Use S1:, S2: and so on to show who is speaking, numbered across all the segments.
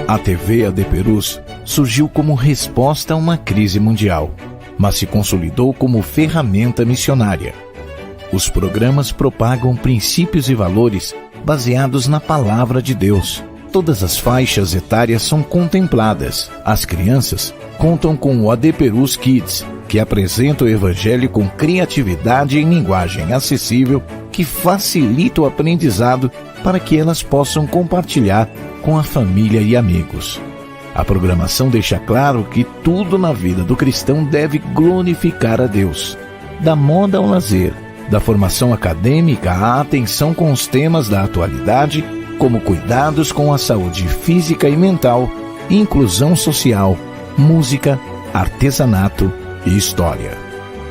S1: A TV AD Perus surgiu como resposta a uma crise mundial, mas se consolidou como ferramenta missionária. Os programas propagam princípios e valores baseados na Palavra de Deus. Todas as faixas etárias são contempladas. As crianças contam com o AD Perus Kids, que apresenta o Evangelho com criatividade e linguagem acessível que facilita o aprendizado para que elas possam compartilhar com a família e amigos. A programação deixa claro que tudo na vida do cristão deve glorificar a Deus. Da moda ao lazer, da formação acadêmica à atenção com os temas da atualidade, como cuidados com a saúde física e mental, inclusão social, música, artesanato e história.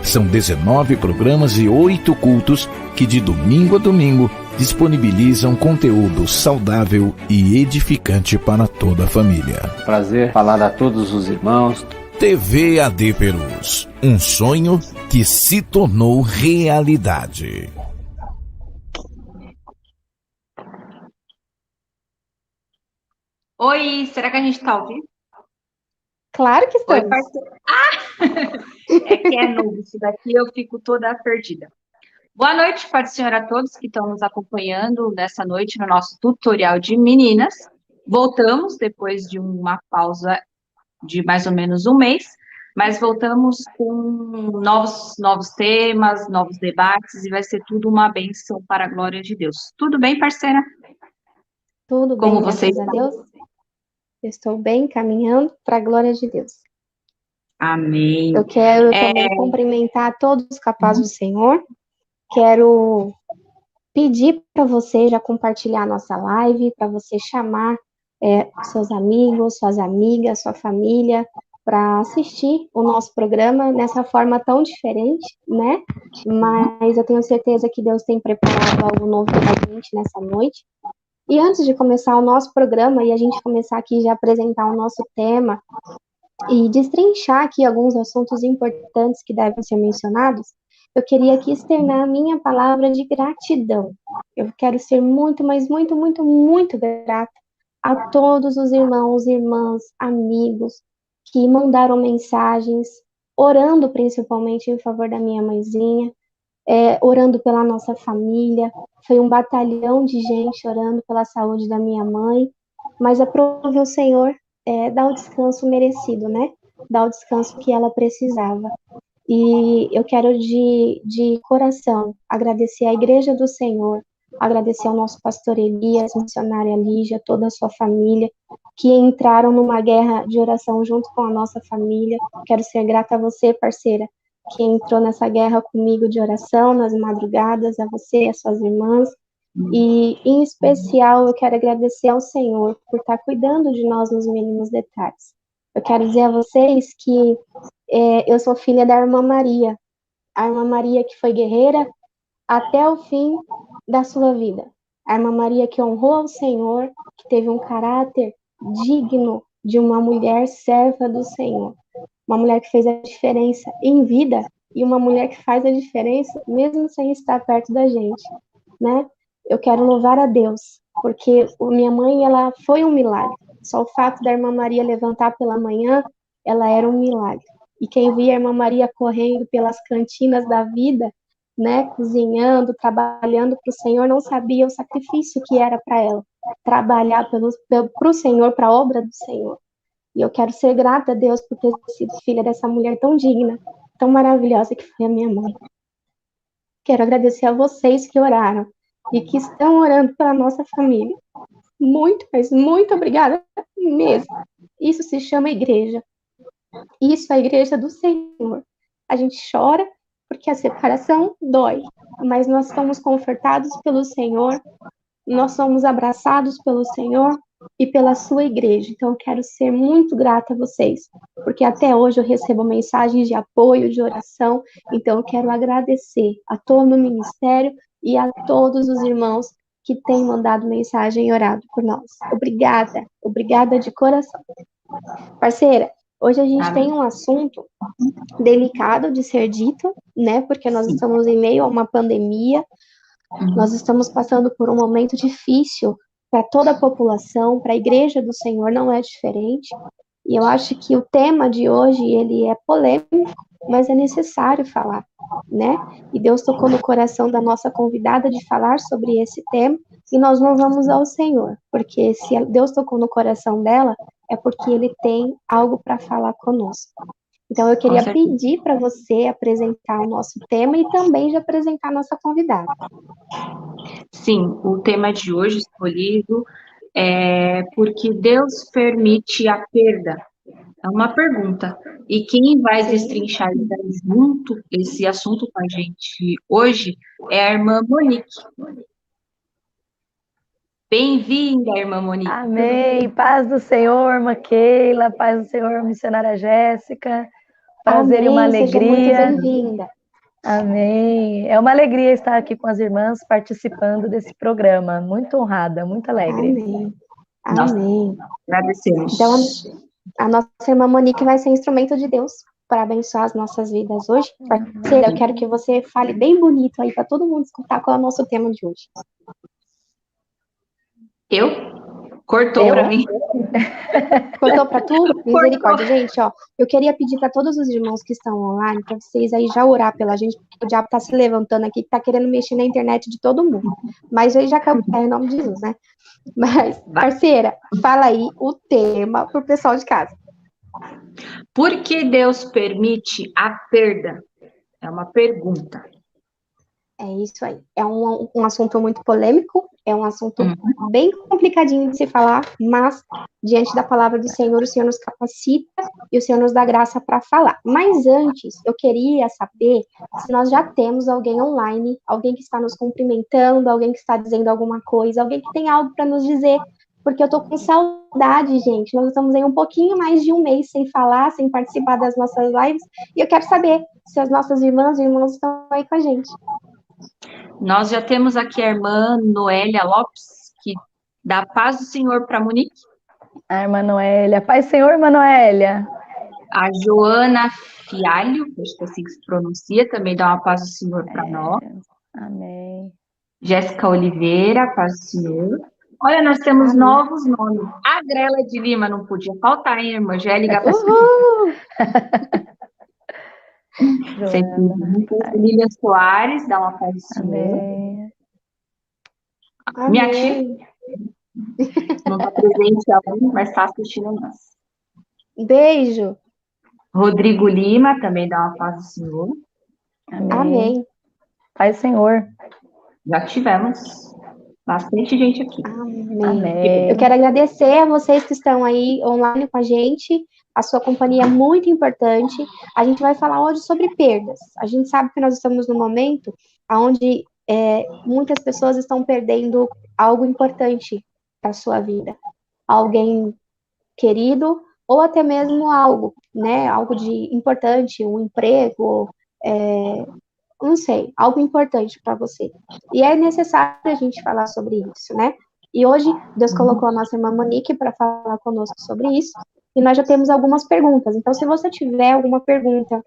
S1: São 19 programas e 8 cultos que de domingo a domingo disponibilizam conteúdo saudável e edificante para toda a família.
S2: Prazer falar a todos os irmãos.
S1: TV AD Perus, um sonho que se tornou realidade.
S3: Oi, será que a gente está ouvindo?
S4: Claro que estamos.
S3: Oi, parceiro. É que é novo isso daqui, eu fico toda perdida. Boa noite, Pai do Senhor, a todos que estão nos acompanhando nessa noite no nosso tutorial de meninas. Voltamos depois de uma pausa de mais ou menos um mês, mas voltamos com novos temas, novos debates, e vai ser tudo uma bênção para a glória de Deus. Tudo bem, parceira?
S4: Tudo bem,
S3: Como você
S4: graças a Deus. Eu estou bem, caminhando para a glória de Deus.
S3: Amém.
S4: Eu quero também cumprimentar todos os capazes do Senhor. Quero pedir para você já compartilhar a nossa live, para você chamar seus amigos, suas amigas, sua família, para assistir o nosso programa nessa forma tão diferente, né? Mas eu tenho certeza que Deus tem preparado algo novo para a gente nessa noite. E antes de começar o nosso programa e a gente começar aqui já apresentar o nosso tema e destrinchar aqui alguns assuntos importantes que devem ser mencionados, eu queria aqui externar a minha palavra de gratidão. Eu quero ser muito, mas muito, muito, muito grata a todos os irmãos, irmãs, amigos que mandaram mensagens, orando principalmente em favor da minha mãezinha, orando pela nossa família. Foi um batalhão de gente orando pela saúde da minha mãe, mas aprove o Senhor dar o descanso merecido, né? Dar o descanso que ela precisava. E eu quero de coração agradecer à Igreja do Senhor, agradecer ao nosso pastor Elias, missionária Lígia, toda a sua família, que entraram numa guerra de oração junto com a nossa família. Quero ser grata a você, parceira, que entrou nessa guerra comigo de oração nas madrugadas, a você e as suas irmãs. E, em especial, eu quero agradecer ao Senhor por estar cuidando de nós nos mínimos detalhes. Eu quero dizer a vocês que eu sou filha da irmã Maria, a irmã Maria que foi guerreira até o fim da sua vida. A irmã Maria que honrou ao Senhor, que teve um caráter digno de uma mulher serva do Senhor. Uma mulher que fez a diferença em vida e uma mulher que faz a diferença mesmo sem estar perto da gente, né? Eu quero louvar a Deus, porque minha mãe, ela foi um milagre. Só o fato da irmã Maria levantar pela manhã, ela era um milagre. E quem via a irmã Maria correndo pelas cantinas da vida, né, cozinhando, trabalhando para o Senhor, não sabia o sacrifício que era para ela, trabalhar para o Senhor, para a obra do Senhor. E eu quero ser grata a Deus por ter sido filha dessa mulher tão digna, tão maravilhosa que foi a minha mãe. Quero agradecer a vocês que oraram e que estão orando pela nossa família. Muito, mas muito obrigada mesmo. Isso se chama igreja. Isso é a igreja do Senhor. A gente chora porque a separação dói, mas nós somos confortados pelo Senhor, nós somos abraçados pelo Senhor e pela sua igreja. Então, eu quero ser muito grata a vocês, porque até hoje eu recebo mensagens de apoio, de oração. Então, eu quero agradecer a todo o ministério e a todos os irmãos que têm mandado mensagem e orado por nós. Obrigada, obrigada de coração. Parceira, hoje a gente tem um assunto delicado de ser dito, né? Porque nós estamos em meio a uma pandemia, nós estamos passando por um momento difícil para toda a população, para a Igreja do Senhor não é diferente. E eu acho que o tema de hoje, ele é polêmico, mas é necessário falar, né? E Deus tocou no coração da nossa convidada de falar sobre esse tema, e nós louvamos ao Senhor, porque se Deus tocou no coração dela, é porque Ele tem algo para falar conosco. Então, eu queria pedir para você apresentar o nosso tema e também já apresentar a nossa convidada.
S3: Sim, o tema de hoje escolhido é porque Deus permite a perda. É uma pergunta. E quem vai destrinchar junto esse assunto com a gente hoje é a irmã Monique. Bem-vinda, irmã Monique.
S5: Amém. Paz do Senhor, irmã Keila. Paz do Senhor, missionária Jéssica. Prazer e uma alegria.
S4: Seja muito bem-vinda.
S5: Amém. É uma alegria estar aqui com as irmãs participando desse programa. Muito honrada, muito alegre.
S4: Amém. Amém.
S3: Agradecemos.
S4: Então, a nossa irmã Monique vai ser instrumento de Deus para abençoar as nossas vidas hoje. Parceira, eu quero que você fale bem bonito aí para todo mundo escutar qual é o nosso tema de hoje.
S3: Cortou para mim.
S4: Cortou para tu? Misericórdia, gente, ó. Eu queria pedir para todos os irmãos que estão online, para vocês aí já orar pela gente, porque o diabo tá se levantando aqui, que tá querendo mexer na internet de todo mundo. Mas aí já caiu em nome de Jesus, né? Mas, parceira, fala aí o tema pro pessoal de casa.
S3: Por que Deus permite a perda? É uma pergunta.
S4: É isso aí. É um assunto muito polêmico, é um assunto bem complicadinho de se falar, mas diante da palavra do Senhor, o Senhor nos capacita e o Senhor nos dá graça para falar. Mas antes, eu queria saber se nós já temos alguém online, alguém que está nos cumprimentando, alguém que está dizendo alguma coisa, alguém que tem algo para nos dizer, porque eu tô com saudade, gente. Nós estamos aí um pouquinho mais de um mês sem falar, sem participar das nossas lives, e eu quero saber se as nossas irmãs e irmãos estão aí com a gente.
S3: Nós já temos aqui a irmã Noélia Lopes, que dá paz do Senhor para Monique.
S5: A irmã Noélia. Paz do Senhor, irmã Noélia.
S3: A Joana Fialho, acho que é assim que se pronuncia, também dá uma paz do Senhor para nós.
S5: Amém.
S3: Jéssica Oliveira, paz do Senhor. Olha, nós temos novos nomes. A Grela de Lima não podia faltar, hein, irmã? Já é ligar para Lilian Soares, dá uma paz do Senhor. Minha tia não está presente ainda, mas está assistindo a nós.
S4: Beijo.
S3: Rodrigo Lima também dá uma paz do Senhor.
S4: Amém.
S5: Paz do Senhor.
S3: Já tivemos bastante gente aqui.
S4: Amém. Eu quero agradecer a vocês que estão aí online com a gente. A sua companhia é muito importante. A gente vai falar hoje sobre perdas. A gente sabe que nós estamos num momento onde muitas pessoas estão perdendo algo importante para a sua vida. Alguém querido, ou até mesmo algo, né? Algo de importante, um emprego, não sei, algo importante para você. E é necessário a gente falar sobre isso, né? E hoje, Deus colocou a nossa irmã Monique para falar conosco sobre isso, e nós já temos algumas perguntas. Então, se você tiver alguma pergunta,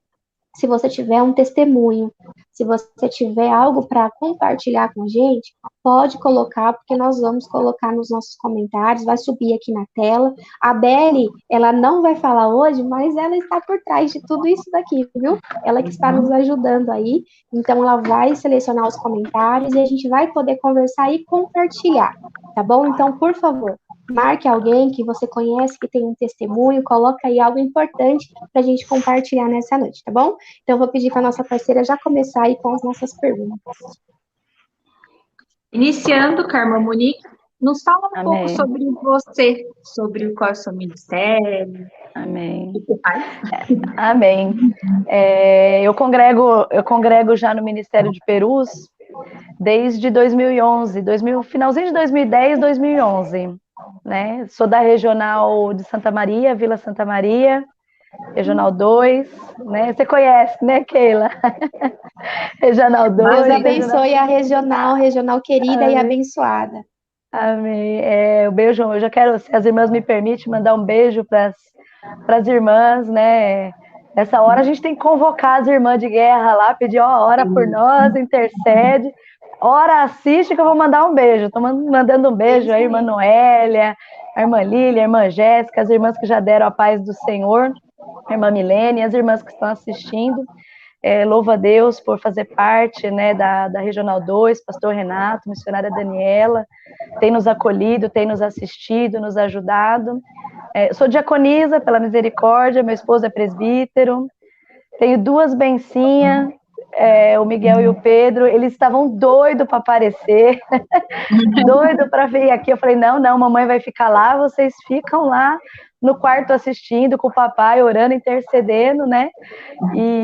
S4: se você tiver um testemunho, se você tiver algo para compartilhar com a gente, pode colocar, porque nós vamos colocar nos nossos comentários, vai subir aqui na tela. A Beli, ela não vai falar hoje, mas ela está por trás de tudo isso daqui, viu? Ela que está nos ajudando aí, então ela vai selecionar os comentários e a gente vai poder conversar e compartilhar, tá bom? Então, por favor, marque alguém que você conhece, que tem um testemunho, coloca aí algo importante para a gente compartilhar nessa noite, tá bom? Então, eu vou pedir para a nossa parceira já começar aí com as nossas perguntas.
S3: Iniciando, Carma Monique, nos fala um pouco sobre você, sobre qual é o seu ministério.
S5: Amém.
S3: O que faz.
S5: Amém. Eu congrego já no Ministério de Perus desde 2011, finalzinho de 2010, 2011. Né? Sou da Regional de Santa Maria, Vila Santa Maria, Regional 2, né? Você conhece, né, Keila? Regional 2.
S4: Deus abençoe a regional querida. Amém. E abençoada.
S5: Amém. O beijo, eu já quero, se as irmãs me permitem, mandar um beijo para as irmãs, né? Nessa hora a gente tem que convocar as irmãs de guerra lá, pedir, ora por nós, intercede. Ora, assiste que eu vou mandar um beijo. Estou mandando um beijo à irmã Noélia, a irmã Lília, a irmã Jéssica, as irmãs que já deram a paz do Senhor, a irmã Milene, as irmãs que estão assistindo. Louva a Deus por fazer parte, né, da Regional 2, pastor Renato, missionária Daniela, tem nos acolhido, tem nos assistido, nos ajudado. Sou diaconisa pela misericórdia, meu esposo é presbítero, tenho 2 bencinhas, o Miguel e o Pedro, eles estavam doidos para aparecer, doidos para vir aqui. Eu falei, não, mamãe vai ficar lá, vocês ficam lá no quarto assistindo com o papai, orando, intercedendo, né?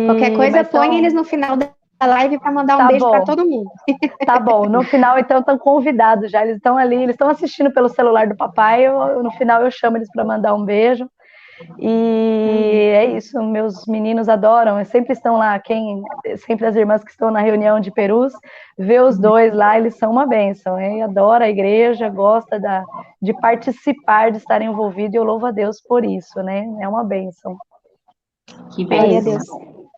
S4: Qualquer coisa, põe eles no final da live para mandar um beijo para todo mundo.
S5: Tá bom, no final, então, estão convidados já, eles estão ali, eles estão assistindo pelo celular do papai, no final eu chamo eles para mandar um beijo. E é isso, meus meninos adoram, sempre estão lá, sempre as irmãs que estão na reunião de Perus, vê os 2 lá, eles são uma bênção, adora a igreja, gosta de participar, de estar envolvido, e eu louvo a Deus por isso, né? É uma bênção.
S3: Que bênção.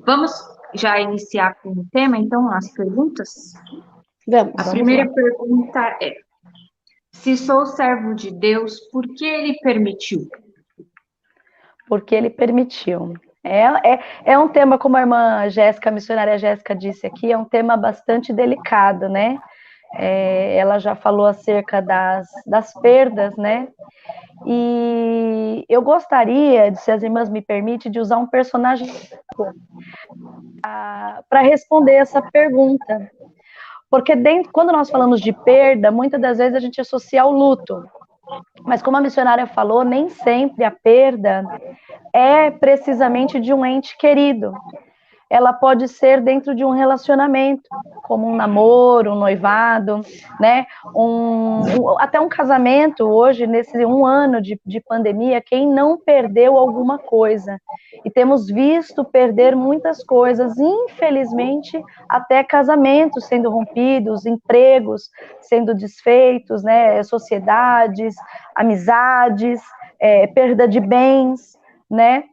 S3: Vamos já iniciar com o tema, então, as perguntas?
S4: Vamos.
S3: A primeira pergunta é: se sou servo de Deus, por que Ele permitiu?
S5: Porque Ele permitiu. É um tema, como a irmã Jéssica, a missionária Jéssica disse aqui, é um tema bastante delicado, né? Ela já falou acerca das perdas, né? E eu gostaria, se as irmãs me permitem, de usar um personagem para responder essa pergunta. Porque quando nós falamos de perda, muitas das vezes a gente associa ao luto. Mas como a missionária falou, nem sempre a perda é precisamente de um ente querido. Ela pode ser dentro de um relacionamento, como um namoro, um noivado, né? Até um casamento. Hoje, nesse 1 ano de pandemia, quem não perdeu alguma coisa? E temos visto perder muitas coisas, infelizmente, até casamentos sendo rompidos, empregos sendo desfeitos, né? Sociedades, amizades, perda de bens, né?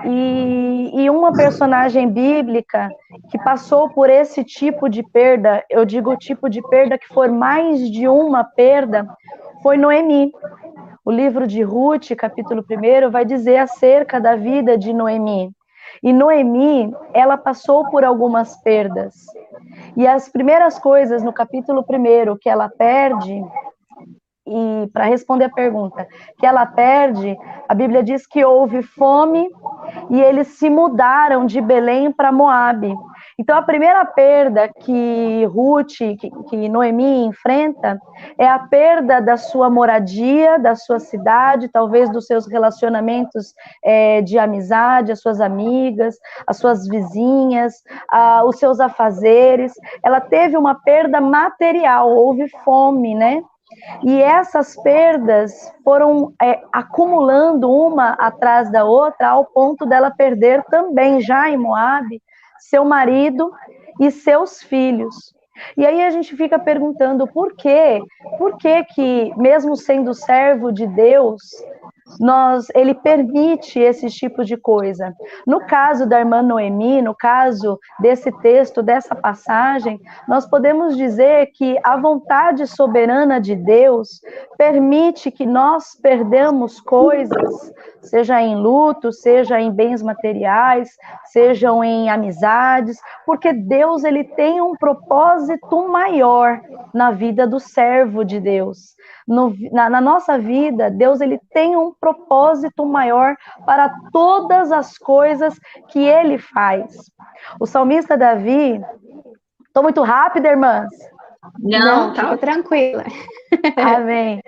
S5: E uma personagem bíblica que passou por esse tipo de perda, eu digo o tipo de perda que foi mais de uma perda, foi Noemi. O livro de Ruth, capítulo 1, vai dizer acerca da vida de Noemi. E Noemi, ela passou por algumas perdas. E as primeiras coisas no capítulo 1 que ela perde, e para responder a pergunta, que ela perde, a Bíblia diz que houve fome e eles se mudaram de Belém para Moabe. Então, a primeira perda que Ruth, que Noemi enfrenta, é a perda da sua moradia, da sua cidade, talvez dos seus relacionamentos de amizade, as suas amigas, as suas vizinhas, os seus afazeres. Ela teve uma perda material, houve fome, né? E essas perdas foram acumulando uma atrás da outra, ao ponto dela perder também, já em Moabe, seu marido e seus filhos. E aí a gente fica perguntando por quê? Por que, mesmo sendo servo de Deus, ele permite esse tipo de coisa? No caso da irmã Noemi, no caso desse texto, dessa passagem, nós podemos dizer que a vontade soberana de Deus permite que nós perdamos coisas, seja em luto, seja em bens materiais, sejam em amizades, porque Deus, ele tem um propósito maior na vida do servo de Deus. Na nossa vida, Deus, ele tem um propósito maior para todas as coisas que ele faz. O salmista Davi... Estou muito rápida, irmãs?
S4: Não, fica tranquila.
S5: Amém.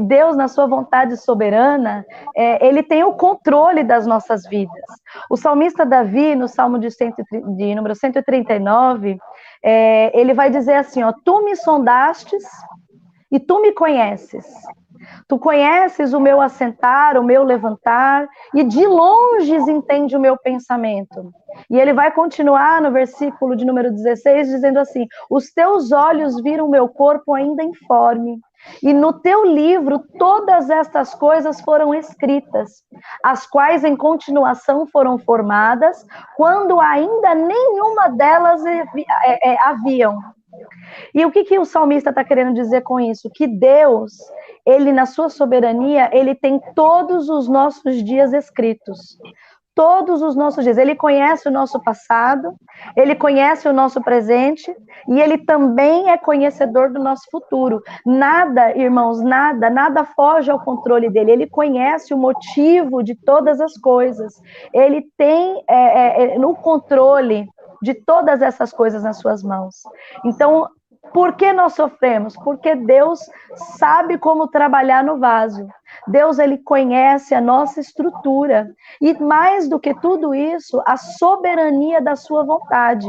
S5: Deus, na sua vontade soberana, ele tem o controle das nossas vidas. O salmista Davi, no Salmo de número 139, ele vai dizer assim, ó: tu me sondastes e tu me conheces. Tu conheces o meu assentar, o meu levantar, e de longe entende o meu pensamento. E ele vai continuar no versículo de número 16, dizendo assim: os teus olhos viram meu corpo ainda informe, E no teu livro, todas estas coisas foram escritas, as quais em continuação foram formadas, quando ainda nenhuma delas haviam. E o que o salmista está querendo dizer com isso? Que Deus, ele na sua soberania, ele tem todos os nossos dias escritos. Todos os nossos dias. Ele conhece o nosso passado, ele conhece o nosso presente e ele também é conhecedor do nosso futuro. Nada, irmãos, nada foge ao controle dele. Ele conhece o motivo de todas as coisas. Ele tem no controle de todas essas coisas nas suas mãos. Então, por que nós sofremos? Porque Deus sabe como trabalhar no vaso. Deus, ele conhece a nossa estrutura. E mais do que tudo isso, a soberania da sua vontade.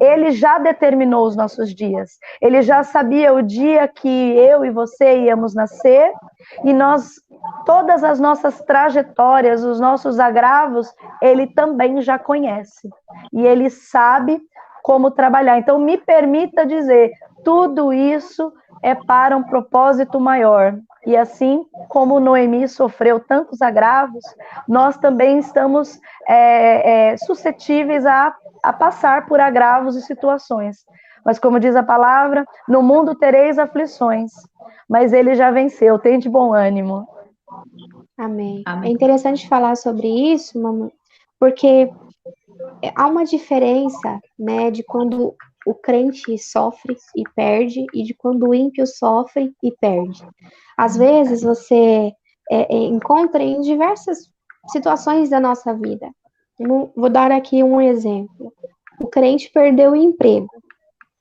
S5: Ele já determinou os nossos dias. Ele já sabia o dia que eu e você íamos nascer. E todas as nossas trajetórias, os nossos agravos, ele também já conhece. E ele sabe como trabalhar. Então, me permita dizer, tudo isso é para um propósito maior. E assim como Noemi sofreu tantos agravos, nós também estamos suscetíveis a passar por agravos e situações. Mas como diz a palavra, no mundo tereis aflições, mas ele já venceu, tem de bom ânimo.
S4: Amém. É interessante falar sobre isso, mamãe, porque há uma diferença, né, de quando o crente sofre e perde e de quando o ímpio sofre e perde. Às vezes você encontra em diversas situações da nossa vida. Vou dar aqui um exemplo. O crente perdeu o emprego.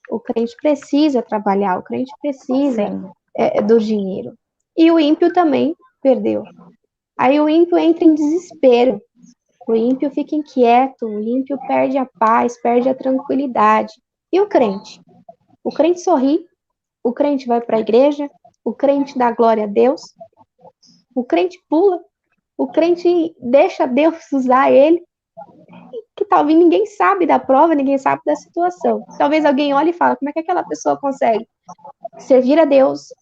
S4: O crente precisa trabalhar, o crente precisa do dinheiro. E o ímpio também perdeu. Aí o ímpio entra em desespero. O ímpio fica inquieto, o ímpio perde a paz, perde a tranquilidade. E o crente? O crente sorri, o crente vai para a igreja, o crente dá glória a Deus, o crente pula, o crente deixa Deus usar ele, que talvez ninguém sabe da prova, ninguém sabe da situação. Talvez alguém olhe e fale, como é que aquela pessoa consegue servir a Deus,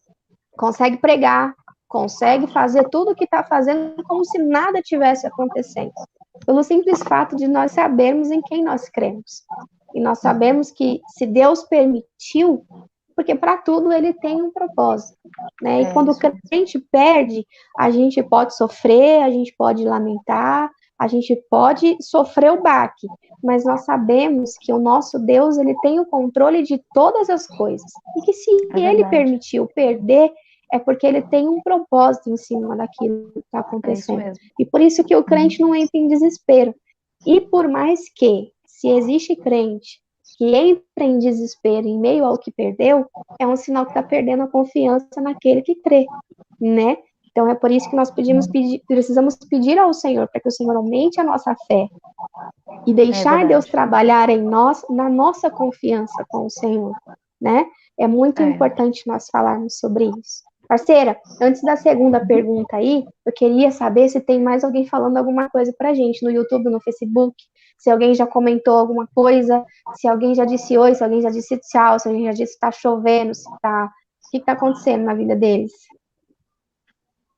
S4: consegue pregar, consegue fazer tudo o que está fazendo como se nada tivesse acontecendo. Pelo simples fato de nós sabermos em quem nós cremos. E nós sabemos que se Deus permitiu, porque para tudo ele tem um propósito, né? E quando o crente perde, a gente pode sofrer, a gente pode lamentar, a gente pode sofrer o baque, mas nós sabemos que o nosso Deus, ele tem o controle de todas as coisas. E que se ele permitiu perder, é porque ele tem um propósito em cima daquilo que está acontecendo. E por isso que o crente não entra em desespero. E por mais que, se existe crente que entra em desespero em meio ao que perdeu, é um sinal que está perdendo a confiança naquele que crê, né? Então é por isso que nós precisamos pedir ao Senhor, para que o Senhor aumente a nossa fé e deixar Deus trabalhar em nós, na nossa confiança com o Senhor, né? É muito importante nós falarmos sobre isso. Parceira, antes da segunda pergunta aí, eu queria saber se tem mais alguém falando alguma coisa pra gente no YouTube, no Facebook, se alguém já comentou alguma coisa, se alguém já disse oi, se alguém já disse tchau, se alguém já disse que tá chovendo, se tá... O que tá acontecendo na vida deles?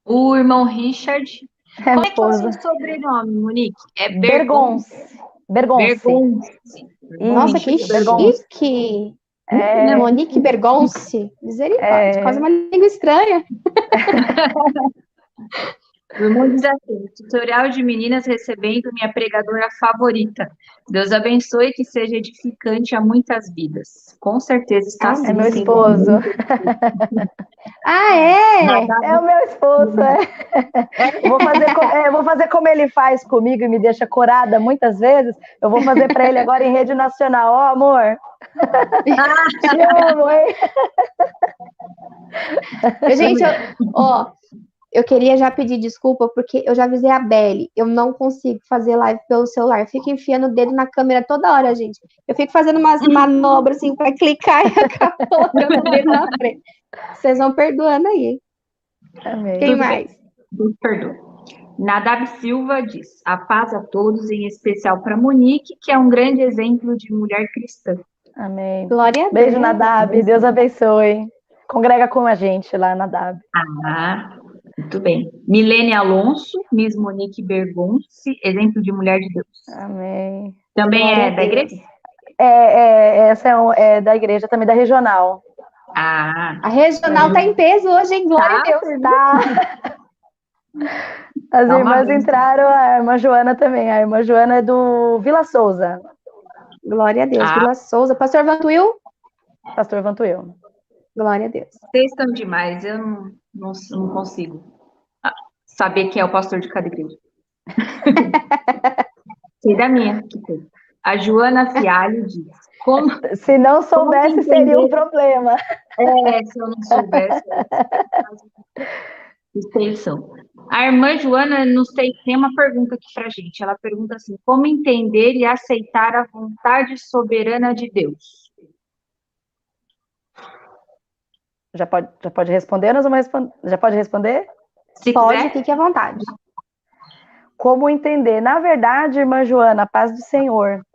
S3: O irmão Richard. Como é que é o seu sobrenome, Monique? É
S5: Bergonce.
S4: Nossa, que chique! Monique Bergonce. Misericórdia, quase uma língua estranha.
S3: O irmão diz assim: tutorial de meninas recebendo minha pregadora favorita. Deus abençoe e que seja edificante a muitas vidas. Com certeza está sendo.
S5: É meu esposo. É o meu esposo, Eu vou fazer como ele faz comigo e me deixa corada muitas vezes. Eu vou fazer para ele agora em rede nacional. Ó, amor. Te amo, hein?
S4: Gente, eu queria já pedir desculpa, porque eu já avisei a Belle, eu não consigo fazer live pelo celular, eu fico enfiando o dedo na câmera toda hora, gente. Eu fico fazendo umas manobras, assim, para clicar e acabou o dedo na frente. Vocês vão perdoando aí.
S5: Amém.
S4: Quem mais?
S3: Perdoa. Nadab Silva diz: a paz a todos, em especial para Monique, que é um grande exemplo de mulher cristã.
S5: Amém.
S4: Glória a Deus.
S5: Beijo, Nadab. Deus abençoe. congrega com a gente lá na DAB.
S3: Ah, muito bem. Milene Alonso, Miss Monique Bergonce, exemplo de mulher de Deus.
S5: Amém.
S3: Também
S4: Glória
S3: é
S4: a
S3: da
S4: Deus.
S3: igreja?
S5: Essa é da igreja, também da regional.
S3: Ah,
S4: A regional tá em peso hoje, hein? Glória a Deus.
S5: Tá. As
S3: Dá uma
S5: irmãs
S3: benção.
S5: entraram, a irmã Joana também. A irmã Joana é do Vila Souza,
S4: Glória a Deus.
S3: Ah.
S4: Vila Souza. Pastor Vantuil?
S5: pastor Vantuil.
S4: Glória a Deus.
S3: Vocês estão demais, eu não consigo saber quem é o pastor de cada igreja. Sei da minha, que tem. A Joana Fialho diz, como
S5: Se não soubesse,
S3: Como
S5: seria um
S3: entender?
S5: problema.
S3: se eu não soubesse, extensão. A irmã Joana tem uma pergunta aqui pra gente. Ela pergunta assim: como entender e aceitar a vontade soberana de Deus?
S5: Já pode responder? Nós vamos responder. Já pode responder?
S3: Se
S4: Pode,
S3: quiser,
S4: fique à vontade.
S5: Como entender? Na verdade, irmã Joana, a paz do Senhor,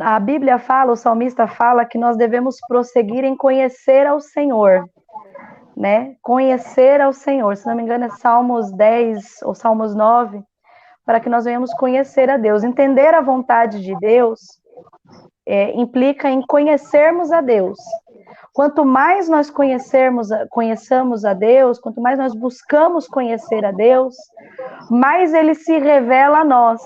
S5: a Bíblia fala, o salmista fala que nós devemos prosseguir em conhecer ao Senhor, né? Conhecer ao Senhor, se não me engano é Salmos 10 ou Salmos 9, para que nós venhamos conhecer a Deus. Entender a vontade de Deus implica em conhecermos a Deus. Quanto mais nós conheçamos a Deus, quanto mais nós buscamos conhecer a Deus, mais Ele se revela a nós.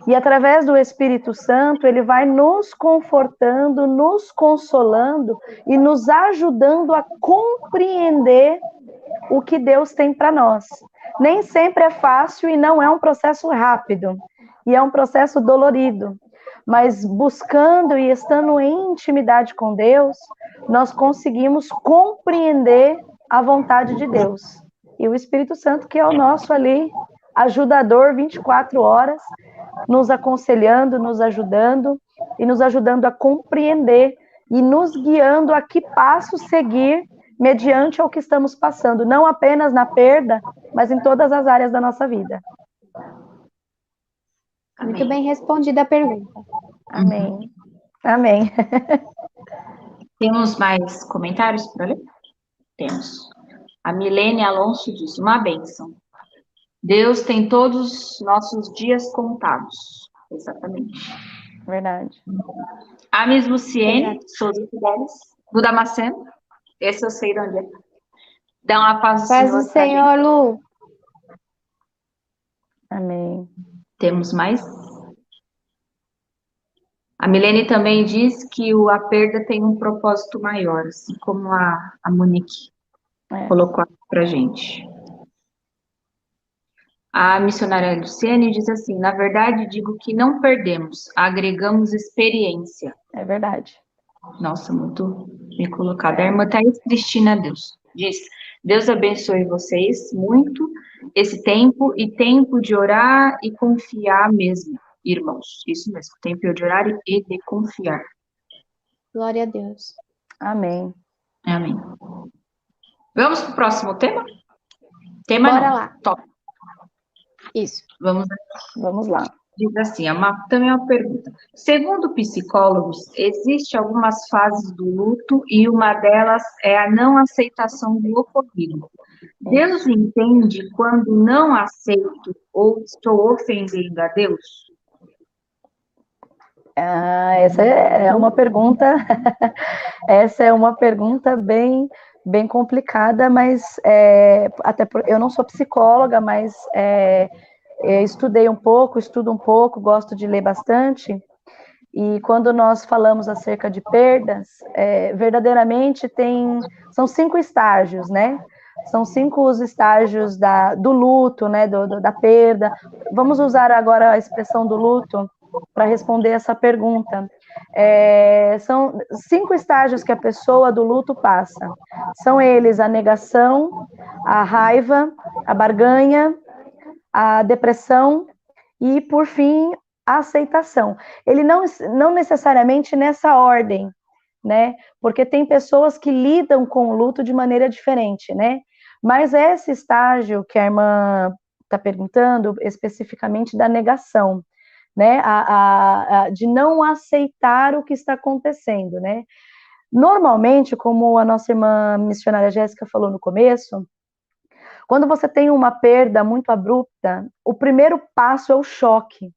S5: E através do Espírito Santo, Ele vai nos confortando, nos consolando e nos ajudando a compreender o que Deus tem para nós. Nem sempre é fácil e não é um processo rápido. E é um processo dolorido. Mas buscando e estando em intimidade com Deus, nós conseguimos compreender a vontade de Deus. E o Espírito Santo, que é o nosso ali, ajudador 24 horas, nos aconselhando, nos ajudando e nos ajudando a compreender e nos guiando a que passo seguir mediante ao que estamos passando, não apenas na perda, mas em todas as áreas da nossa vida.
S4: Muito bem respondida a pergunta.
S5: Amém. Amém.
S3: temos mais comentários para ler? Temos. A Milene Alonso diz, uma bênção. Deus tem todos os nossos dias contados. Exatamente.
S5: Verdade.
S3: A Miss Luciene Souza Fidelis, do Damasceno. Esse eu sei de onde é. Dá uma paz do
S4: Paz
S3: Senhor.
S4: do Senhor, Lu.
S5: Amém.
S3: Temos mais? A Milene também diz que a perda tem um propósito maior, assim como a Monique colocou aqui pra gente. A missionária Luciane diz assim, na verdade, digo que não perdemos, agregamos experiência.
S5: É verdade.
S3: Nossa, muito bem colocado. A irmã Thaís Cristina diz, Deus abençoe vocês muito esse tempo e tempo de orar e confiar mesmo, irmãos. Isso mesmo, tempo de orar e de confiar.
S4: Glória a Deus.
S5: Amém.
S3: Amém. Vamos para o próximo tema? Tema
S4: Bora
S3: não.
S4: lá.
S3: Top.
S4: Isso.
S5: Vamos lá.
S3: Diz assim, também é uma pergunta. Segundo psicólogos, existem algumas fases do luto e uma delas é a não aceitação do ocorrido. Deus entende quando não aceito ou estou ofendendo a Deus?
S5: Essa é uma pergunta. Essa é uma pergunta bem complicada, mas eu não sou psicóloga, mas estudo um pouco, gosto de ler bastante, e quando nós falamos acerca de perdas, verdadeiramente são 5 estágios, né? São 5 os estágios do luto, né? Da perda. Vamos usar agora a expressão do luto para responder essa pergunta. São 5 estágios que a pessoa do luto passa. São eles a negação, a raiva, a barganha, a depressão e, por fim, a aceitação. Ele não necessariamente nessa ordem, né? Porque tem pessoas que lidam com o luto de maneira diferente, né? Mas esse estágio que a irmã está perguntando, especificamente da negação, né? De não aceitar o que está acontecendo, né? Normalmente, como a nossa irmã missionária Jéssica falou no começo, quando você tem uma perda muito abrupta, o primeiro passo é o choque,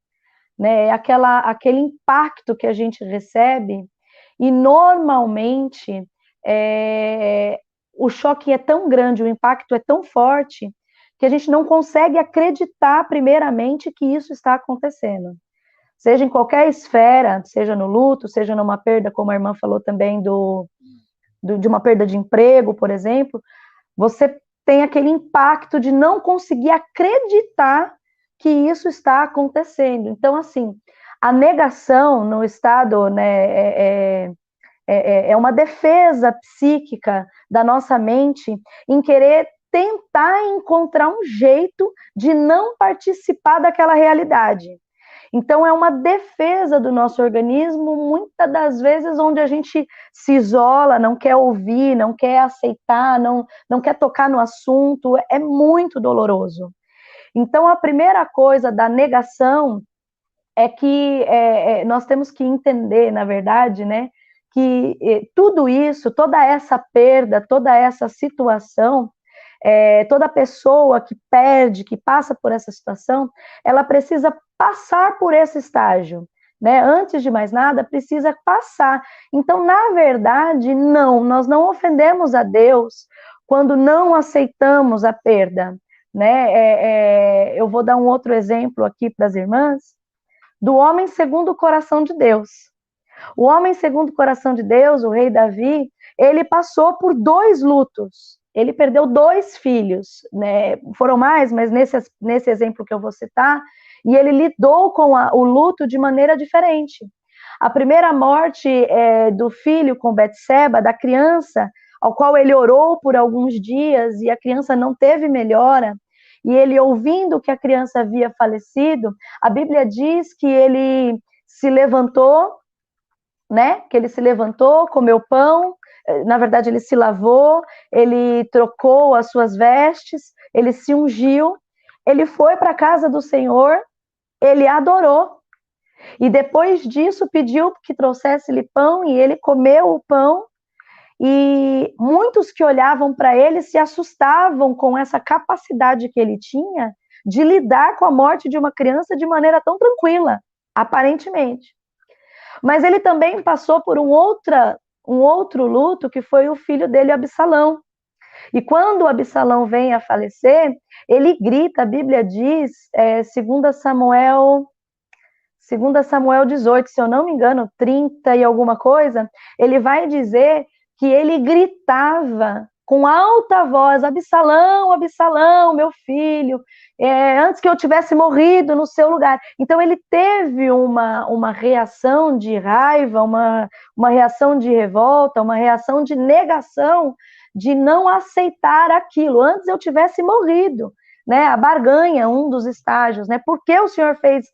S5: né? É aquele impacto que a gente recebe, e normalmente o choque é tão grande, o impacto é tão forte, que a gente não consegue acreditar primeiramente que isso está acontecendo. Seja em qualquer esfera, seja no luto, seja numa perda, como a irmã falou também, de uma perda de emprego, por exemplo, você tem aquele impacto de não conseguir acreditar que isso está acontecendo. Então, assim, a negação no estado, né, é uma defesa psíquica da nossa mente em querer tentar encontrar um jeito de não participar daquela realidade. Então, é uma defesa do nosso organismo, muitas das vezes, onde a gente se isola, não quer ouvir, não quer aceitar, não quer tocar no assunto, é muito doloroso. Então, a primeira coisa da negação é que nós temos que entender, na verdade, né, que tudo isso, toda essa perda, toda essa situação, toda pessoa que perde, que passa por essa situação, ela precisa passar por esse estágio, né? Antes de mais nada, precisa passar. Então, na verdade, nós não ofendemos a Deus quando não aceitamos a perda, né? Eu vou dar um outro exemplo aqui para as irmãs, do homem segundo o coração de Deus. O homem segundo o coração de Deus, o rei Davi, ele passou por 2 lutos. Ele perdeu 2 filhos, né? Foram mais, mas nesse exemplo que eu vou citar, e ele lidou com o luto de maneira diferente. A primeira morte do filho com Betseba, da criança, ao qual ele orou por alguns dias e a criança não teve melhora, e ele, ouvindo que a criança havia falecido, a Bíblia diz que ele se levantou, né? Que ele se levantou, comeu pão, na verdade ele se lavou, ele trocou as suas vestes, ele se ungiu, ele foi para a casa do Senhor, ele adorou, e depois disso pediu que trouxesse-lhe pão, e ele comeu o pão, e muitos que olhavam para ele se assustavam com essa capacidade que ele tinha de lidar com a morte de uma criança de maneira tão tranquila, aparentemente. Mas ele também passou por um outro luto, que foi o filho dele, Absalão. E quando Absalão vem a falecer, ele grita, a Bíblia diz, 2 Samuel 18, se eu não me engano, 30 e alguma coisa, ele vai dizer que ele gritava com alta voz, Absalão, Absalão, meu filho, antes que eu tivesse morrido no seu lugar. Então ele teve uma reação de raiva, uma reação de revolta, uma reação de negação, de não aceitar aquilo, antes eu tivesse morrido, né? A barganha, um dos estágios, né? Por que o Senhor fez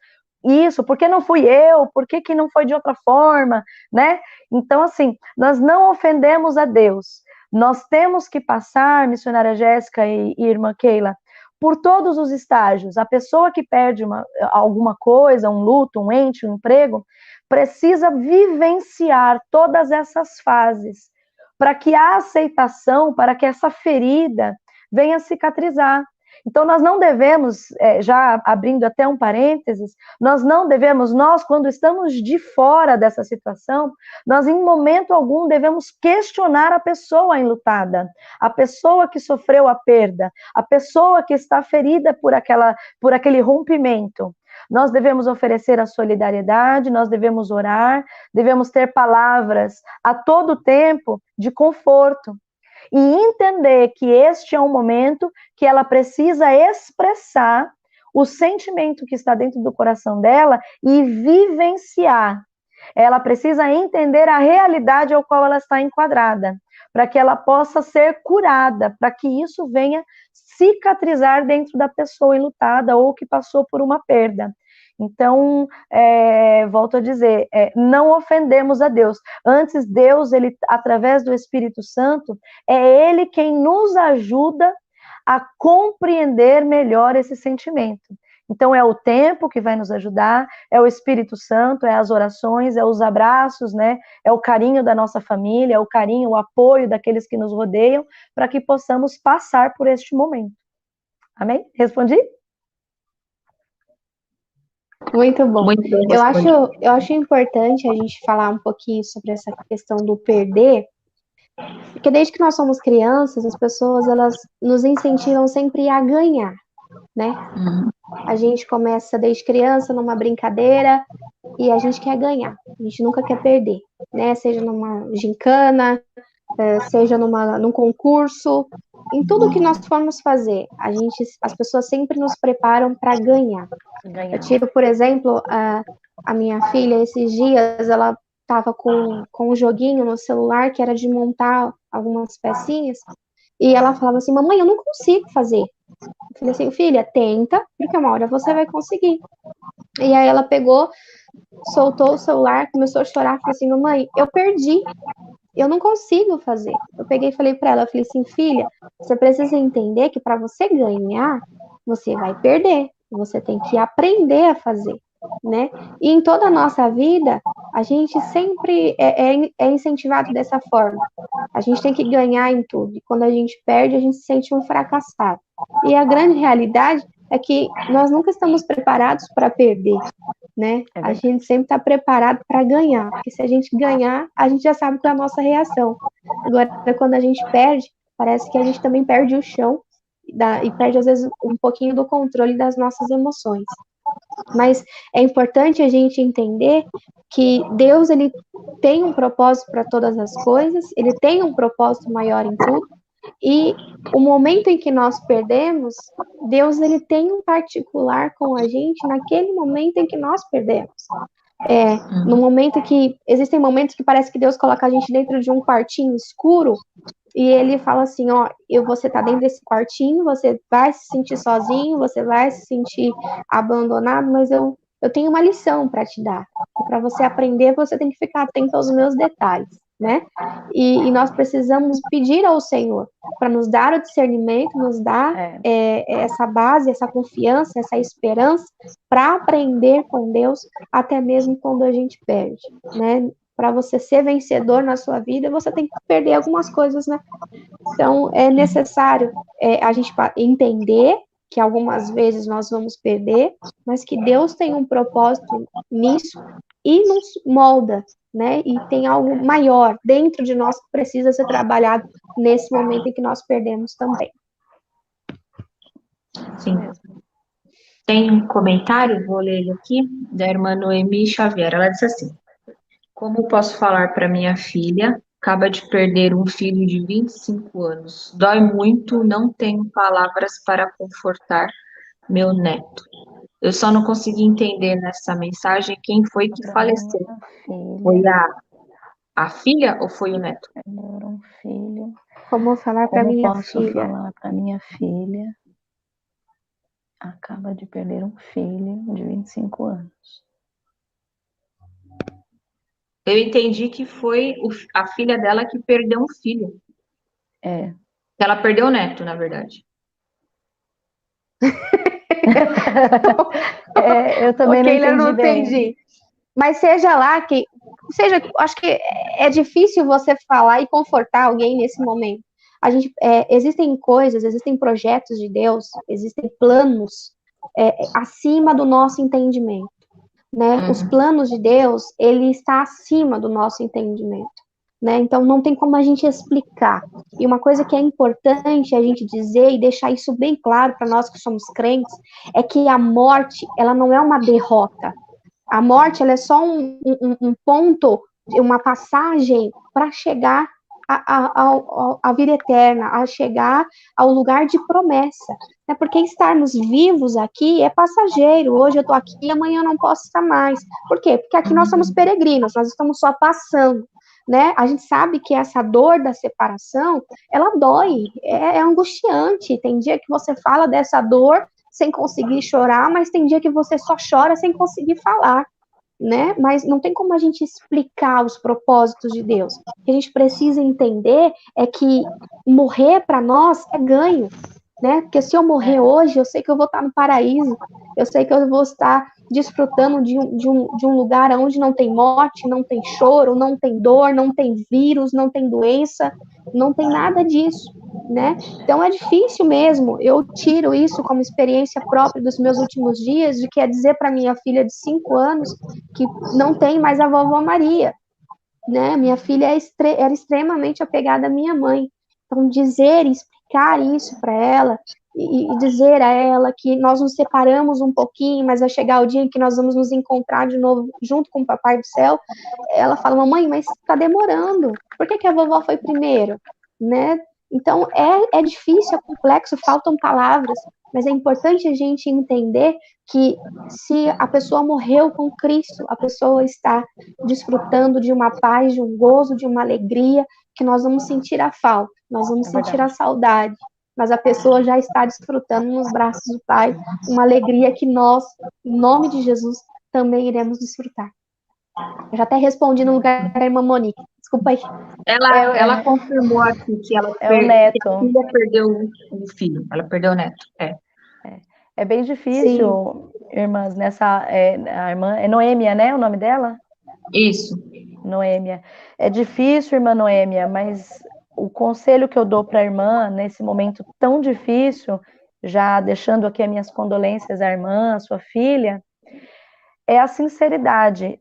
S5: isso? Por que não fui eu? Por que não foi de outra forma, né? Então, assim, nós não ofendemos a Deus. Nós temos que passar, missionária Jéssica e irmã Keila, por todos os estágios. A pessoa que perde alguma coisa, um luto, um ente, um emprego, precisa vivenciar todas essas fases para que a aceitação, para que essa ferida venha cicatrizar. Então, nós não devemos, já abrindo até um parênteses, nós, quando estamos de fora dessa situação, nós, em momento algum, devemos questionar a pessoa enlutada, a pessoa que sofreu a perda, a pessoa que está ferida por aquele rompimento. Nós devemos oferecer a solidariedade, nós devemos orar, devemos ter palavras a todo tempo de conforto. E entender que este é um momento que ela precisa expressar o sentimento que está dentro do coração dela e vivenciar. Ela precisa entender a realidade ao qual ela está enquadrada, para que ela possa ser curada, para que isso venha cicatrizar dentro da pessoa enlutada ou que passou por uma perda. Então, volto a dizer, não ofendemos a Deus. Antes, Deus, ele, através do Espírito Santo, é Ele quem nos ajuda a compreender melhor esse sentimento. Então, é o tempo que vai nos ajudar, é o Espírito Santo, é as orações, é os abraços, né? É o carinho da nossa família, é o carinho, o apoio daqueles que nos rodeiam, para que possamos passar por este momento. Amém? Respondi?
S4: Muito bom.
S3: Muito bem
S4: Eu
S3: respondido.
S4: acho importante a gente falar um pouquinho sobre essa questão do perder, porque desde que nós somos crianças, as pessoas, elas nos incentivam sempre a ganhar, né? A gente começa desde criança numa brincadeira e a gente quer ganhar, a gente nunca quer perder, né? Seja numa gincana, seja num concurso, em tudo que nós formos fazer, as pessoas sempre nos preparam para ganhar. Eu tiro, por exemplo, a minha filha, esses dias, ela estava com um joguinho no celular que era de montar algumas pecinhas, e ela falava assim, mamãe, eu não consigo fazer. Eu falei assim, filha, tenta, porque uma hora você vai conseguir. E aí ela pegou, soltou o celular, começou a chorar, falei assim, mamãe, eu perdi, eu não consigo fazer. Eu peguei e falei para ela, eu falei assim, filha, você precisa entender que para você ganhar, você vai perder, você tem que aprender a fazer, né? E em toda a nossa vida, a gente sempre é incentivado dessa forma. A gente tem que ganhar em tudo, e quando a gente perde, a gente se sente um fracassado. E a grande realidade é que nós nunca estamos preparados para perder, né? A gente sempre está preparado para ganhar, porque se a gente ganhar, a gente já sabe qual é a nossa reação. Agora, quando a gente perde, parece que a gente também perde o chão e perde, às vezes, um pouquinho do controle das nossas emoções. Mas é importante a gente entender que Deus, ele tem um propósito para todas as coisas, ele tem um propósito maior em tudo, e o momento em que nós perdemos, Deus, ele tem um particular com a gente naquele momento em que nós perdemos. No momento que, existem momentos que parece que Deus coloca a gente dentro de um quartinho escuro, e ele fala assim, ó, você tá dentro desse quartinho, você vai se sentir sozinho, você vai se sentir abandonado, mas eu tenho uma lição para te dar. E para você aprender, você tem que ficar atento aos meus detalhes, né? E nós precisamos pedir ao Senhor para nos dar o discernimento, nos dar essa base, essa confiança, essa esperança para aprender com Deus, até mesmo quando a gente perde, né? Para você ser vencedor na sua vida, você tem que perder algumas coisas, né? Então, é necessário a gente entender que algumas vezes nós vamos perder, mas que Deus tem um propósito nisso e nos molda, né? E tem algo maior dentro de nós que precisa ser trabalhado nesse momento em que nós perdemos também.
S3: Sim. Tem um comentário, vou ler ele aqui, da irmã Noemi Xavier. Ela disse assim: como posso falar para minha filha? Acaba de perder um filho de 25 anos. Dói muito, não tenho palavras para confortar meu neto. Eu só não consegui entender nessa mensagem quem foi que faleceu. Foi a filha ou foi o neto?
S5: Um filho.
S4: Como falar para minha filha?
S5: Como posso falar para minha filha? Acaba de perder um filho de 25 anos.
S3: Eu entendi que foi a filha dela que perdeu um filho. Ela perdeu o neto, na verdade.
S5: Eu também não
S4: entendi. Mas seja lá acho que é difícil você falar e confortar alguém nesse momento. Existem coisas, existem projetos de Deus, existem planos acima do nosso entendimento, né? Os planos de Deus, ele está acima do nosso entendimento, né? Então não tem como a gente explicar. E uma coisa que é importante a gente dizer e deixar isso bem claro para nós que somos crentes é que a morte, ela não é uma derrota. A morte, ela é só um ponto, uma passagem para chegar à vida eterna, a chegar ao lugar de promessa. Porque estarmos vivos aqui é passageiro. Hoje eu estou aqui, amanhã eu não posso estar mais. Por quê? Porque aqui nós somos peregrinos, nós estamos só passando, né? A gente sabe que essa dor da separação, ela dói, é angustiante. Tem dia que você fala dessa dor sem conseguir chorar, mas tem dia que você só chora sem conseguir falar, né? Mas não tem como a gente explicar os propósitos de Deus. O que a gente precisa entender é que morrer para nós é ganho, né? Porque se eu morrer hoje, eu sei que eu vou estar no paraíso, eu sei que eu vou estar desfrutando de um lugar onde não tem morte, não tem choro, não tem dor, não tem vírus, não tem doença, não tem nada disso, né? Então é difícil mesmo. Eu tiro isso como experiência própria dos meus últimos dias, de que é dizer para minha filha de 5 anos que não tem mais a vovó Maria, né? Minha filha era extremamente apegada à minha mãe. Então dizer e explicar isso para ela e dizer a ela que nós nos separamos um pouquinho, mas vai chegar o dia em que nós vamos nos encontrar de novo junto com o Papai do Céu. Ela fala: mamãe, mas está demorando. Por que a vovó foi primeiro, né? Então é difícil, é complexo, faltam palavras, mas é importante a gente entender que se a pessoa morreu com Cristo, a pessoa está desfrutando de uma paz, de um gozo, de uma alegria, que nós vamos sentir a falta, nós vamos sentir a saudade, mas a pessoa já está desfrutando nos braços do Pai, uma alegria que nós, em nome de Jesus, também iremos desfrutar. Eu já até respondi no lugar da irmã Monique, desculpa aí.
S3: Ela confirmou aqui que ela
S5: o neto.
S3: Que a filha perdeu o filho, ela perdeu o neto,
S5: É bem difícil, sim, irmãs, a irmã, é Noêmia, né, o nome dela?
S3: Isso.
S5: Noêmia. É difícil, irmã Noêmia, mas o conselho que eu dou para a irmã, nesse momento tão difícil, já deixando aqui as minhas condolências à irmã, à sua filha, é a sinceridade.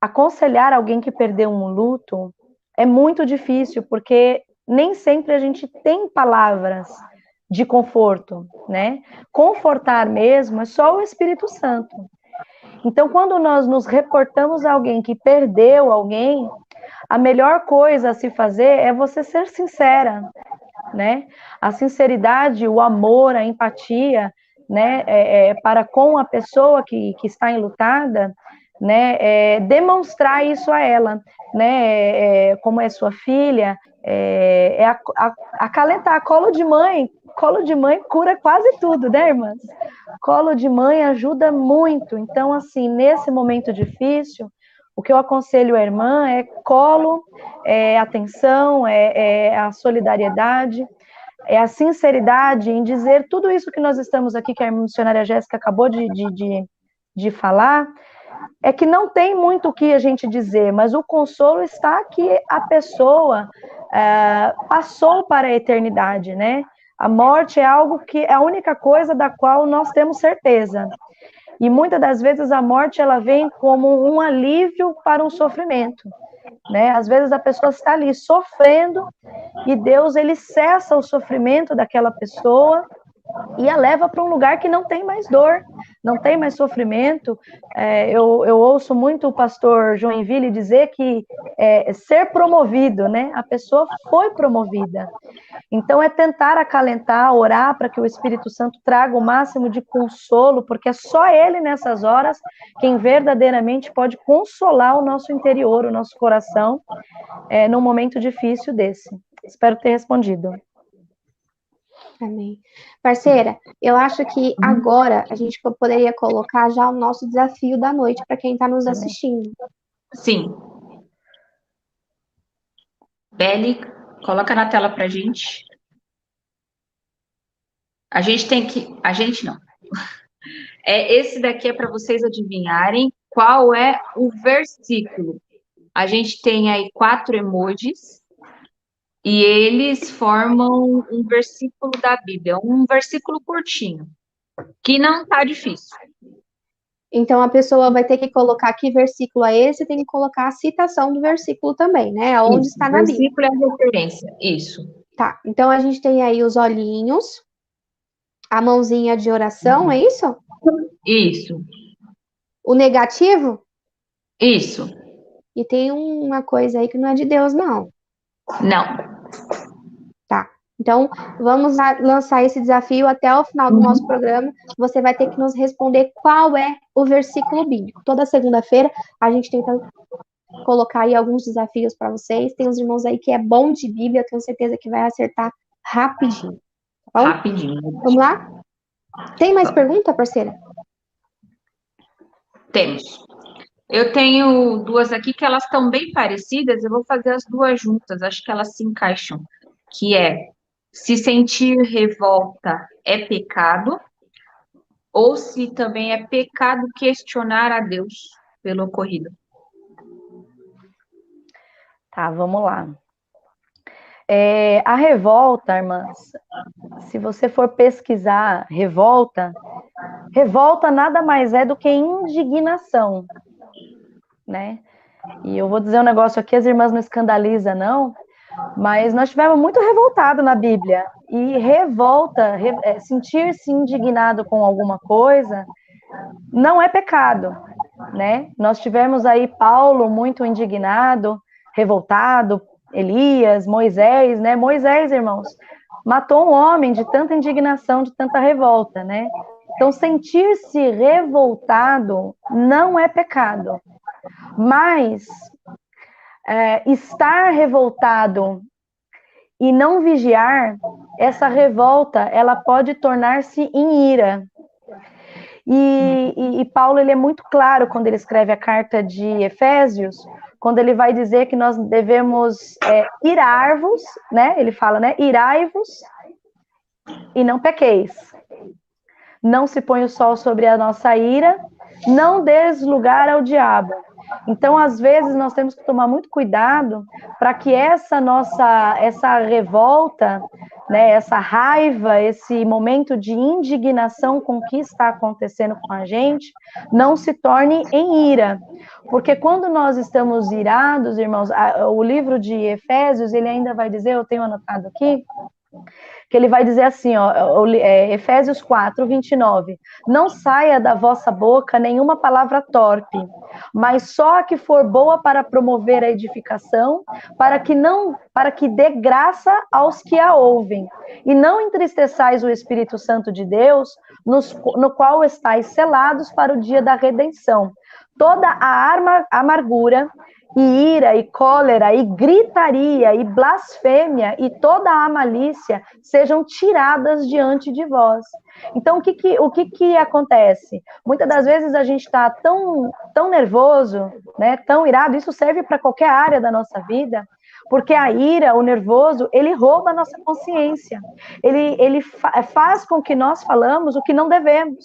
S5: Aconselhar alguém que perdeu um luto é muito difícil, porque nem sempre a gente tem palavras de conforto, né? Confortar mesmo é só o Espírito Santo. Então, quando nós nos reportamos a alguém que perdeu alguém, a melhor coisa a se fazer é você ser sincera, né? A sinceridade, o amor, a empatia, né? Para com a pessoa que está enlutada, né? Demonstrar isso a ela, né? Como é sua filha, acalentar. Colo de mãe cura quase tudo, né, irmãs? Colo de mãe ajuda muito. Então, assim, nesse momento difícil, o que eu aconselho a irmã é colo, atenção, a solidariedade, é a sinceridade em dizer tudo isso que nós estamos aqui, que a missionária Jéssica acabou de falar, é que não tem muito o que a gente dizer, mas o consolo está que a pessoa passou para a eternidade, né? A morte é algo que é a única coisa da qual nós temos certeza. E muitas das vezes a morte ela vem como um alívio para um sofrimento, né? Às vezes a pessoa está ali sofrendo e Deus ele cessa o sofrimento daquela pessoa e a leva para um lugar que não tem mais dor, não tem mais sofrimento. Eu ouço muito o pastor Joinville dizer que ser promovido, né? A pessoa foi promovida. Então, é tentar acalentar, orar para que o Espírito Santo traga o máximo de consolo, porque é só Ele, nessas horas, quem verdadeiramente pode consolar o nosso interior, o nosso coração, num momento difícil desse. Espero ter respondido.
S4: Amém. Parceira, eu acho que agora a gente poderia colocar já o nosso desafio da noite para quem está nos assistindo.
S3: Sim. Beli, coloca na tela para a gente. A gente não. Esse daqui é para vocês adivinharem qual é o versículo. A gente tem aí 4 emojis. E eles formam um versículo da Bíblia, um versículo curtinho, que não tá difícil.
S4: Então, a pessoa vai ter que colocar que versículo é esse, tem que colocar a citação do versículo também, né? Aonde está na Bíblia.
S3: O versículo é a referência, isso.
S4: Tá, então a gente tem aí os olhinhos, a mãozinha de oração, é isso?
S3: Isso.
S4: O negativo?
S3: Isso.
S4: E tem uma coisa aí que não é de Deus, não.
S3: Não.
S4: Tá. Então, vamos lançar esse desafio até o final do nosso programa. Você vai ter que nos responder qual é o versículo bíblico. Toda segunda-feira a gente tenta colocar aí alguns desafios para vocês. Tem uns irmãos aí que é bom de Bíblia, eu tenho certeza que vai acertar rapidinho. Tá bom?
S3: Rapidinho.
S4: Vamos lá? Tem mais pergunta, parceira?
S3: Temos. Eu tenho 2 aqui que elas estão bem parecidas, eu vou fazer as 2 juntas, acho que elas se encaixam. Que é se sentir revolta é pecado, ou se também é pecado questionar a Deus pelo ocorrido.
S5: Tá, vamos lá. A revolta, irmãs, se você for pesquisar revolta nada mais é do que indignação, né? E eu vou dizer um negócio aqui, as irmãs não escandalizam, não, mas nós tivemos muito revoltado na Bíblia. E revolta, sentir-se indignado com alguma coisa, não é pecado, né? Nós tivemos aí Paulo muito indignado, revoltado, Elias, Moisés, né? Moisés, irmãos, matou um homem de tanta indignação, de tanta revolta, né? Então, sentir-se revoltado não é pecado, mas estar revoltado e não vigiar, essa revolta, ela pode tornar-se em ira. E Paulo, ele é muito claro quando ele escreve a carta de Efésios, quando ele vai dizer que nós devemos irar-vos, né? Ele fala, né? Irai-vos e não pequeis. Não se põe o sol sobre a nossa ira, não des lugar ao diabo. Então, às vezes, nós temos que tomar muito cuidado para que essa revolta, né, essa raiva, esse momento de indignação com o que está acontecendo com a gente, não se torne em ira. Porque quando nós estamos irados, irmãos, o livro de Efésios, ele ainda vai dizer, eu tenho anotado aqui, que ele vai dizer assim, ó, Efésios 4, 29, não saia da vossa boca nenhuma palavra torpe, mas só a que for boa para promover a edificação, para que dê graça aos que a ouvem, e não entristeçais o Espírito Santo de Deus, no qual estáis selados para o dia da redenção. Toda a amargura, e ira, e cólera, e gritaria, e blasfêmia, e toda a malícia sejam tiradas diante de vós. Então, o que acontece? Muitas das vezes a gente está tão nervoso, né, tão irado, isso serve para qualquer área da nossa vida, porque a ira, o nervoso, ele rouba a nossa consciência. Ele faz com que nós falamos o que não devemos.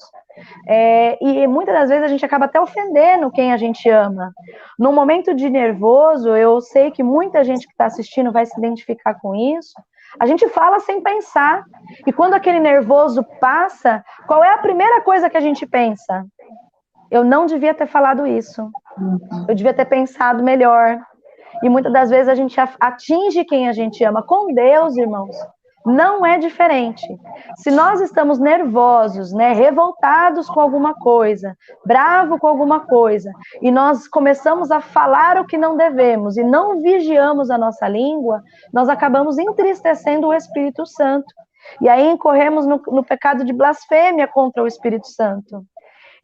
S5: E muitas das vezes a gente acaba até ofendendo quem a gente ama. No momento de nervoso, eu sei que muita gente que está assistindo vai se identificar com isso. A gente fala sem pensar. E quando aquele nervoso passa, qual é a primeira coisa que a gente pensa? Eu não devia ter falado isso. Eu devia ter pensado melhor. E muitas das vezes a gente atinge quem a gente ama. Com Deus, irmãos, não é diferente. Se nós estamos nervosos, né, revoltados com alguma coisa, bravo com alguma coisa, e nós começamos a falar o que não devemos e não vigiamos a nossa língua, nós acabamos entristecendo o Espírito Santo. E aí incorremos no pecado de blasfêmia contra o Espírito Santo.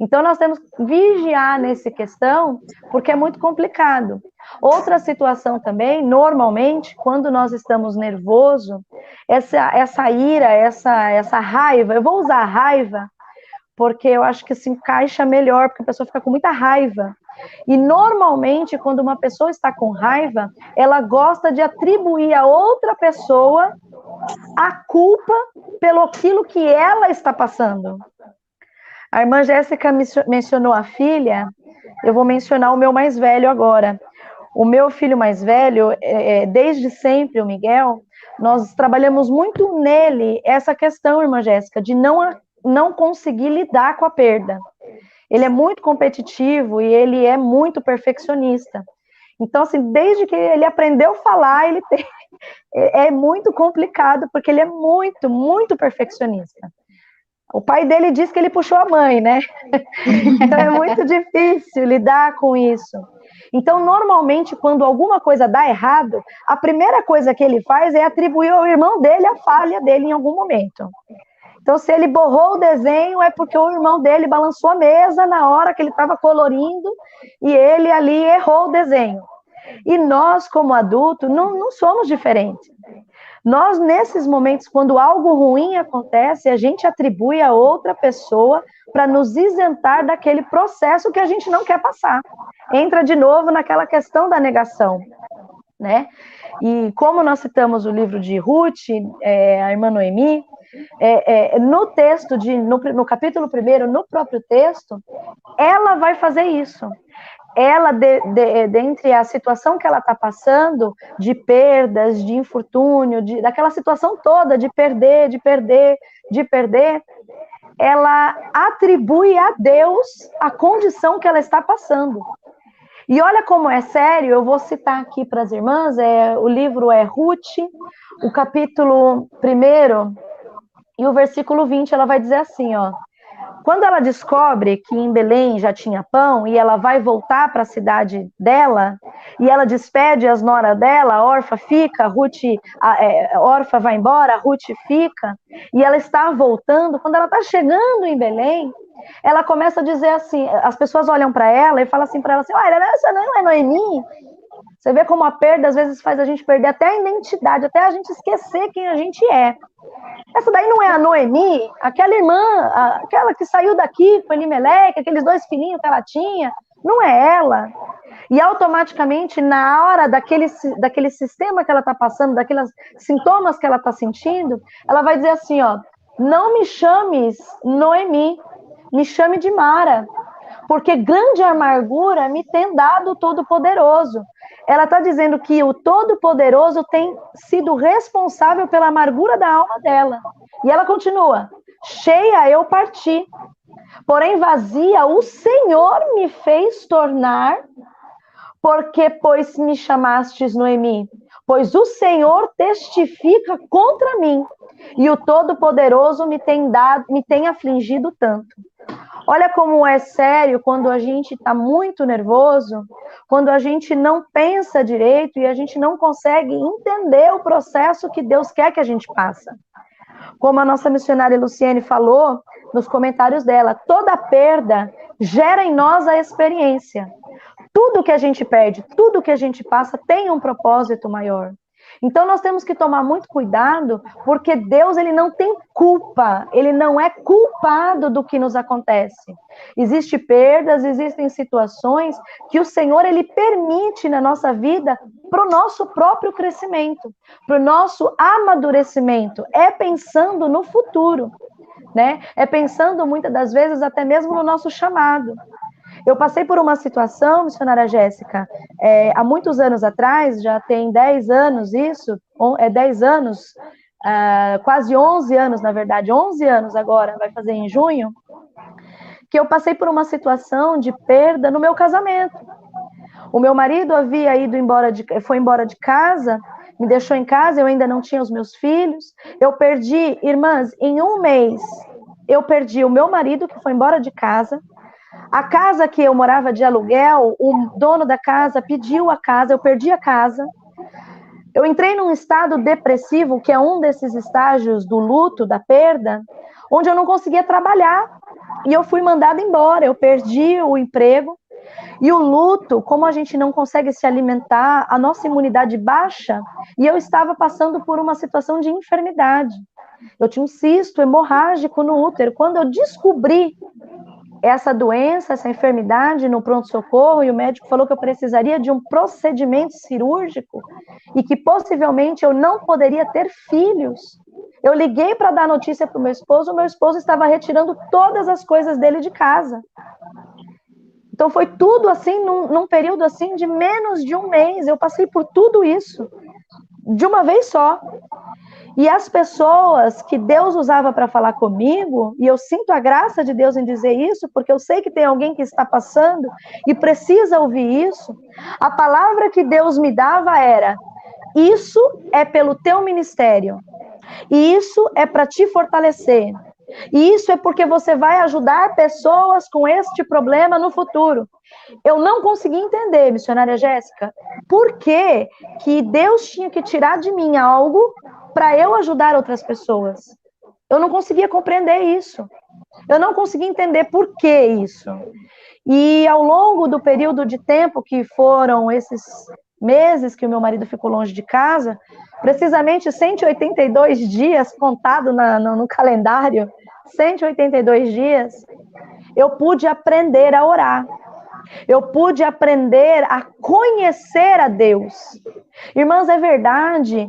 S5: Então, nós temos que vigiar nessa questão, porque é muito complicado. Outra situação também, normalmente, quando nós estamos nervosos, essa ira, essa raiva, eu vou usar raiva, porque eu acho que se encaixa melhor, porque a pessoa fica com muita raiva. E, normalmente, quando uma pessoa está com raiva, ela gosta de atribuir a outra pessoa a culpa pelo aquilo que ela está passando. A irmã Jéssica mencionou a filha, eu vou mencionar o meu mais velho agora. O meu filho mais velho, desde sempre, o Miguel, nós trabalhamos muito nele essa questão, irmã Jéssica, de não conseguir lidar com a perda. Ele é muito competitivo e ele é muito perfeccionista. Então, assim, desde que ele aprendeu a falar, é muito complicado, porque ele é muito, muito perfeccionista. O pai dele diz que ele puxou a mãe, né? Então é muito difícil lidar com isso. Então, normalmente, quando alguma coisa dá errado, a primeira coisa que ele faz é atribuir ao irmão dele a falha dele em algum momento. Então, se ele borrou o desenho, é porque o irmão dele balançou a mesa na hora que ele estava colorindo e ele ali errou o desenho. E nós, como adultos, não somos diferentes. Nós, nesses momentos, quando algo ruim acontece, a gente atribui a outra pessoa para nos isentar daquele processo que a gente não quer passar. Entra de novo naquela questão da negação. né? E como nós citamos o livro de Ruth, a irmã Noemi, no texto, no capítulo 1, no próprio texto, ela vai fazer isso. Ela, dentre a situação que ela está passando, de perdas, de infortúnio, daquela situação toda de perder, ela atribui a Deus a condição que ela está passando. E olha como é sério, eu vou citar aqui para as irmãs, o livro é Ruth, o capítulo 1 e o versículo 20, ela vai dizer assim, ó: quando ela descobre que em Belém já tinha pão, e ela vai voltar para a cidade dela, e ela despede as noras dela, a Orfa fica, Orfa vai embora, a Ruth fica, e ela está voltando, quando ela está chegando em Belém, ela começa a dizer assim, as pessoas olham para ela e falam assim para ela assim, olha, essa não é Noemi? Você vê como a perda às vezes faz a gente perder até a identidade, até a gente esquecer quem a gente é. Essa daí não é a Noemi, aquela irmã, aquela que saiu daqui com Elimeleque, aqueles 2 filhinhos que ela tinha, não é ela. E automaticamente, na hora daquele sistema que ela está passando, daqueles sintomas que ela está sentindo, ela vai dizer assim, ó, não me chames Noemi, me chame de Mara, porque grande amargura me tem dado o Todo-Poderoso. Ela está dizendo que o Todo-Poderoso tem sido responsável pela amargura da alma dela. E ela continua, cheia eu parti, porém vazia o Senhor me fez tornar, porque pois me chamastes Noemi, pois o Senhor testifica contra mim, e o Todo-Poderoso me tem afligido tanto. Olha como é sério quando a gente está muito nervoso, quando a gente não pensa direito e a gente não consegue entender o processo que Deus quer que a gente passe. Como a nossa missionária Luciene falou nos comentários dela, toda perda gera em nós a experiência. Tudo que a gente perde, tudo que a gente passa tem um propósito maior. Então nós temos que tomar muito cuidado, porque Deus ele não tem culpa, ele não é culpado do que nos acontece. Existem perdas, existem situações que o Senhor ele permite na nossa vida para o nosso próprio crescimento, para o nosso amadurecimento, é pensando no futuro, né? É pensando muitas das vezes até mesmo no nosso chamado. Eu passei por uma situação, missionária Jéssica, há muitos anos atrás, já tem 10 anos isso, 10 anos, quase 11 anos, na verdade, 11 anos agora, vai fazer em junho, que eu passei por uma situação de perda no meu casamento. O meu marido havia foi embora de casa, me deixou em casa, eu ainda não tinha os meus filhos, eu perdi, irmãs, em um mês, eu perdi o meu marido, que foi embora de casa. A casa que eu morava de aluguel, o dono da casa pediu a casa, eu perdi a casa. Eu entrei num estado depressivo, que é um desses estágios do luto, da perda, onde eu não conseguia trabalhar. E eu fui mandada embora, eu perdi o emprego. E o luto, como a gente não consegue se alimentar, a nossa imunidade baixa, e eu estava passando por uma situação de enfermidade. Eu tinha um cisto hemorrágico no útero. Quando eu descobri essa doença, essa enfermidade no pronto-socorro, e o médico falou que eu precisaria de um procedimento cirúrgico e que possivelmente eu não poderia ter filhos. Eu liguei para dar notícia para o meu esposo estava retirando todas as coisas dele de casa. Então foi tudo assim, num período assim de menos de um mês, eu passei por tudo isso, de uma vez só. E as pessoas que Deus usava para falar comigo, e eu sinto a graça de Deus em dizer isso, porque eu sei que tem alguém que está passando e precisa ouvir isso, a palavra que Deus me dava era, isso é pelo teu ministério, e isso é para te fortalecer, e isso é porque você vai ajudar pessoas com este problema no futuro. Eu não consegui entender, missionária Jéssica, por que Deus tinha que tirar de mim algo para eu ajudar outras pessoas. Eu não conseguia compreender isso. Eu não conseguia entender por que isso. E ao longo do período de tempo que foram esses meses que o meu marido ficou longe de casa, precisamente 182 dias contado no calendário, 182 dias, eu pude aprender a orar. Eu pude aprender a conhecer a Deus. Irmãs, é verdade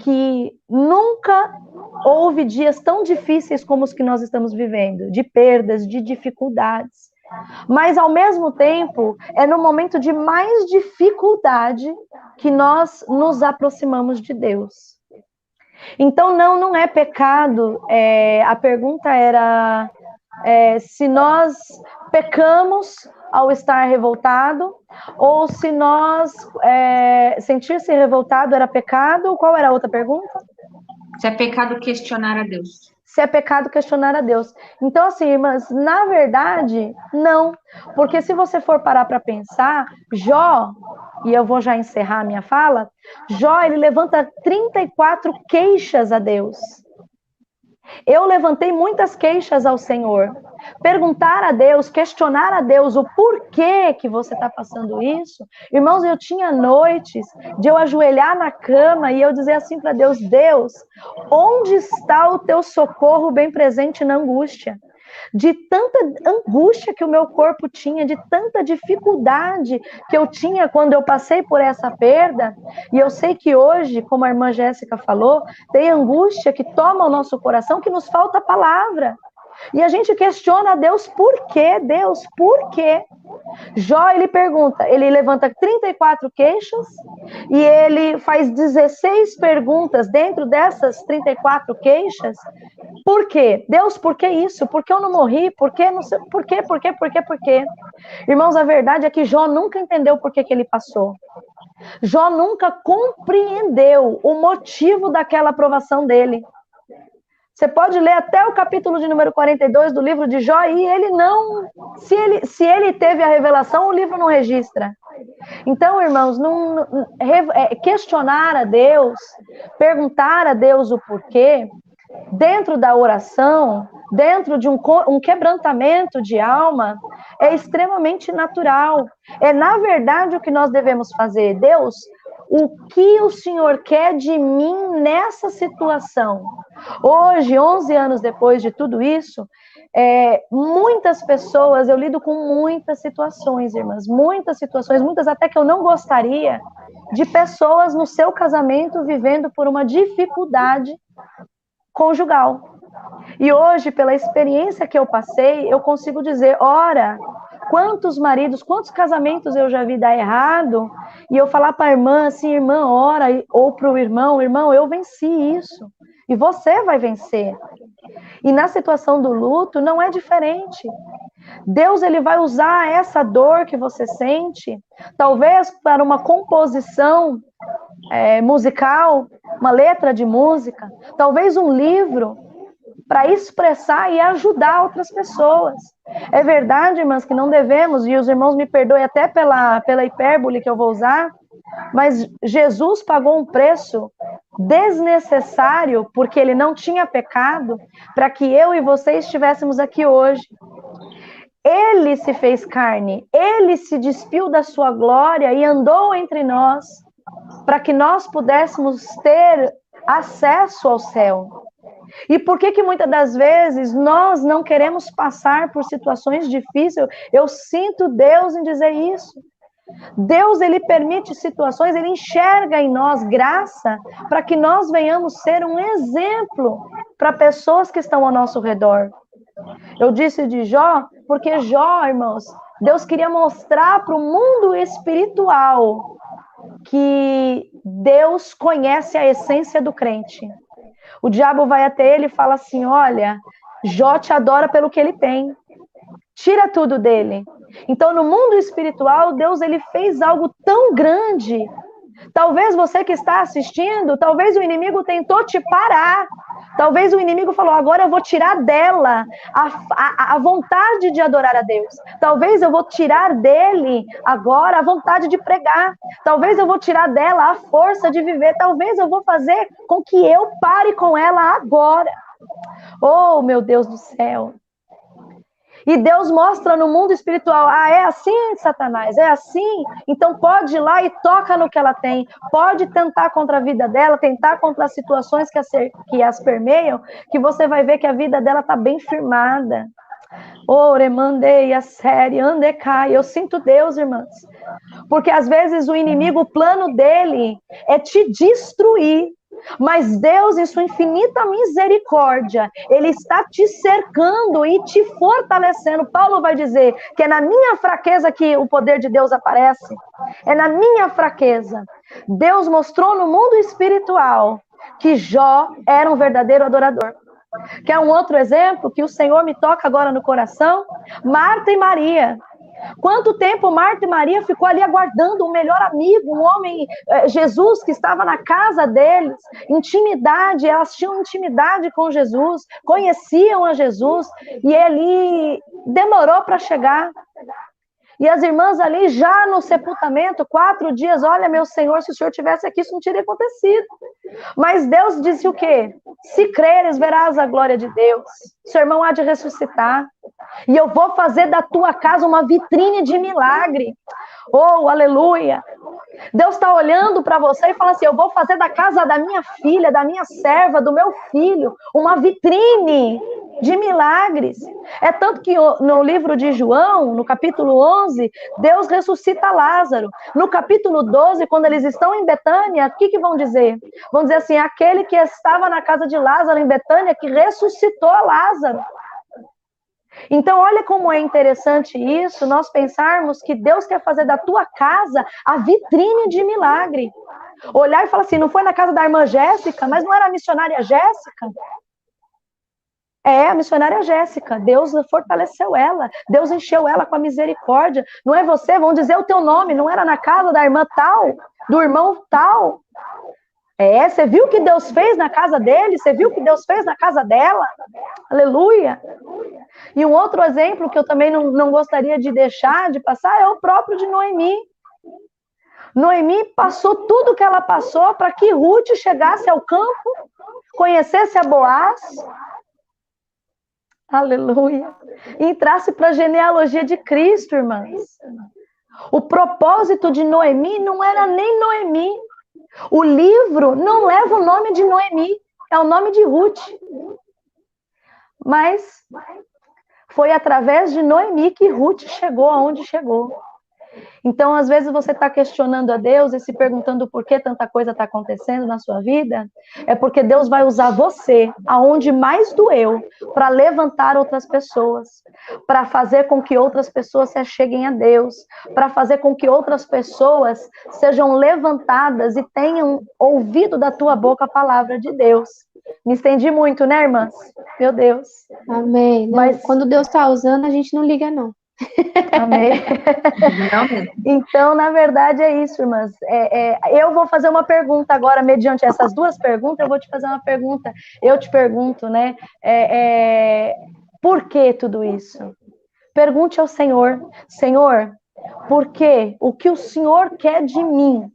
S5: que nunca houve dias tão difíceis como os que nós estamos vivendo, de perdas, de dificuldades. Mas, ao mesmo tempo, é no momento de mais dificuldade que nós nos aproximamos de Deus. Então, não é pecado. A pergunta era se nós pecamos ao estar revoltado, ou se nós sentir-se revoltado era pecado. Qual era a outra pergunta?
S3: Se é pecado questionar a Deus.
S5: Se é pecado questionar a Deus. Então, assim, irmãs, na verdade, não. Porque se você for parar para pensar, Jó, e eu vou já encerrar a minha fala, Jó, ele levanta 34 queixas a Deus. Eu levantei muitas queixas ao Senhor. Perguntar a Deus, questionar a Deus o porquê que você está passando isso. Irmãos, eu tinha noites de eu ajoelhar na cama e eu dizer assim para Deus, Deus, onde está o teu socorro bem presente na angústia? De tanta angústia que o meu corpo tinha, de tanta dificuldade que eu tinha quando eu passei por essa perda, e eu sei que hoje, como a irmã Jéssica falou, tem angústia que toma o nosso coração, que nos falta palavra. E a gente questiona a Deus, por quê? Deus, por quê? Jó, ele pergunta, ele levanta 34 queixas e ele faz 16 perguntas dentro dessas 34 queixas. Por quê? Deus, por que isso? Por que eu não morri? Por que não sei? Por quê? Por quê? Por quê? Por quê? Irmãos, a verdade é que Jó nunca entendeu por que ele passou. Jó nunca compreendeu o motivo daquela aprovação dele. Você pode ler até o capítulo de número 42 do livro de Jó e ele não... Se ele teve a revelação, o livro não registra. Então, irmãos, questionar a Deus, perguntar a Deus o porquê, dentro da oração, dentro de um quebrantamento de alma, é extremamente natural. É, na verdade, o que nós devemos fazer. Deus, o que o Senhor quer de mim nessa situação? Hoje, 11 anos depois de tudo isso, muitas pessoas, eu lido com muitas situações, irmãs, muitas até que eu não gostaria, de pessoas no seu casamento vivendo por uma dificuldade conjugal. E hoje, pela experiência que eu passei, eu consigo dizer, ora, quantos maridos, quantos casamentos eu já vi dar errado, e eu falar para a irmã assim, irmã, ora, ou para o irmão, eu venci isso, e você vai vencer. E na situação do luto, não é diferente. Deus, ele vai usar essa dor que você sente, talvez para uma composição musical, uma letra de música, talvez um livro, para expressar e ajudar outras pessoas. É verdade, irmãs, que não devemos, e os irmãos me perdoem até pela hipérbole que eu vou usar, mas Jesus pagou um preço desnecessário, porque ele não tinha pecado, para que eu e você estivéssemos aqui hoje. Ele se fez carne, ele se despiu da sua glória e andou entre nós, para que nós pudéssemos ter acesso ao céu. E por que muitas das vezes nós não queremos passar por situações difíceis? Eu sinto Deus em dizer isso. Deus, ele permite situações, ele enxerga em nós graça para que nós venhamos ser um exemplo para pessoas que estão ao nosso redor. Eu disse de Jó, porque Jó, irmãos, Deus queria mostrar para o mundo espiritual que Deus conhece a essência do crente. O diabo vai até ele e fala assim, olha, Jó te adora pelo que ele tem. Tira tudo dele. Então, no mundo espiritual, Deus, ele fez algo tão grande. Talvez você que está assistindo, talvez o inimigo tentou te parar. Talvez o inimigo falou, agora eu vou tirar dela a vontade de adorar a Deus. Talvez eu vou tirar dele agora a vontade de pregar. Talvez eu vou tirar dela a força de viver. Talvez eu vou fazer com que eu pare com ela agora. Oh, meu Deus do céu. E Deus mostra no mundo espiritual, é assim, Satanás, é assim? Então pode ir lá e toca no que ela tem, pode tentar contra a vida dela, tentar contra as situações que as permeiam, que você vai ver que a vida dela está bem firmada. Oremandei a série, andecai. Eu sinto Deus, irmãs. Porque às vezes o inimigo, o plano dele é te destruir. Mas Deus, em sua infinita misericórdia, Ele está te cercando e te fortalecendo. Paulo vai dizer que é na minha fraqueza que o poder de Deus aparece. É na minha fraqueza. Deus mostrou no mundo espiritual que Jó era um verdadeiro adorador. Quer um outro exemplo que o Senhor me toca agora no coração? Marta e Maria. Quanto tempo Marta e Maria ficou ali aguardando o melhor amigo, um homem, Jesus, que estava na casa deles, intimidade, elas tinham intimidade com Jesus, conheciam a Jesus, e ele demorou para chegar. E as irmãs ali, já no sepultamento, 4 dias, olha, meu Senhor, se o Senhor tivesse aqui, isso não teria acontecido. Mas Deus disse o quê? Se creres, verás a glória de Deus. Seu irmão há de ressuscitar. E eu vou fazer da tua casa uma vitrine de milagre. Oh, aleluia. Deus está olhando para você e fala assim, eu vou fazer da casa da minha filha, da minha serva, do meu filho, uma vitrine de milagres. É tanto que no livro de João, no capítulo 11, Deus ressuscita Lázaro. No capítulo 12, quando eles estão em Betânia, o que vão dizer? Vão dizer assim, aquele que estava na casa de Lázaro em Betânia, que ressuscitou Lázaro. Então, olha como é interessante isso, nós pensarmos que Deus quer fazer da tua casa a vitrine de milagre. Olhar e falar assim, não foi na casa da irmã Jéssica, mas não era a missionária Jéssica? É, a missionária Jéssica, Deus fortaleceu ela, Deus encheu ela com a misericórdia. Não é você, vão dizer o teu nome, não era na casa da irmã tal, do irmão tal. É, você viu o que Deus fez na casa dele? Você viu o que Deus fez na casa dela? Aleluia! E um outro exemplo que eu também não gostaria de deixar de passar é o próprio de Noemi. Noemi passou tudo o que ela passou para que Ruth chegasse ao campo, conhecesse a Boaz, aleluia, e entrasse para a genealogia de Cristo, irmãs. O propósito de Noemi não era nem Noemi. O livro não leva o nome de Noemi, é o nome de Ruth. Mas foi através de Noemi que Ruth chegou aonde chegou. Então, às vezes você está questionando a Deus e se perguntando por que tanta coisa está acontecendo na sua vida, é porque Deus vai usar você, aonde mais doeu, para levantar outras pessoas, para fazer com que outras pessoas se acheguem a Deus, para fazer com que outras pessoas sejam levantadas e tenham ouvido da tua boca a palavra de Deus. Me estendi muito, né, irmãs? Meu Deus.
S4: Amém. Não, mas quando Deus está usando, a gente não liga, não.
S5: Amém. Então, na verdade, é isso, irmãs. Eu vou fazer uma pergunta agora, mediante essas duas perguntas, eu vou te fazer uma pergunta. Eu te pergunto, né? Por que tudo isso? Pergunte ao Senhor, Senhor, por quê? O que o Senhor quer de mim?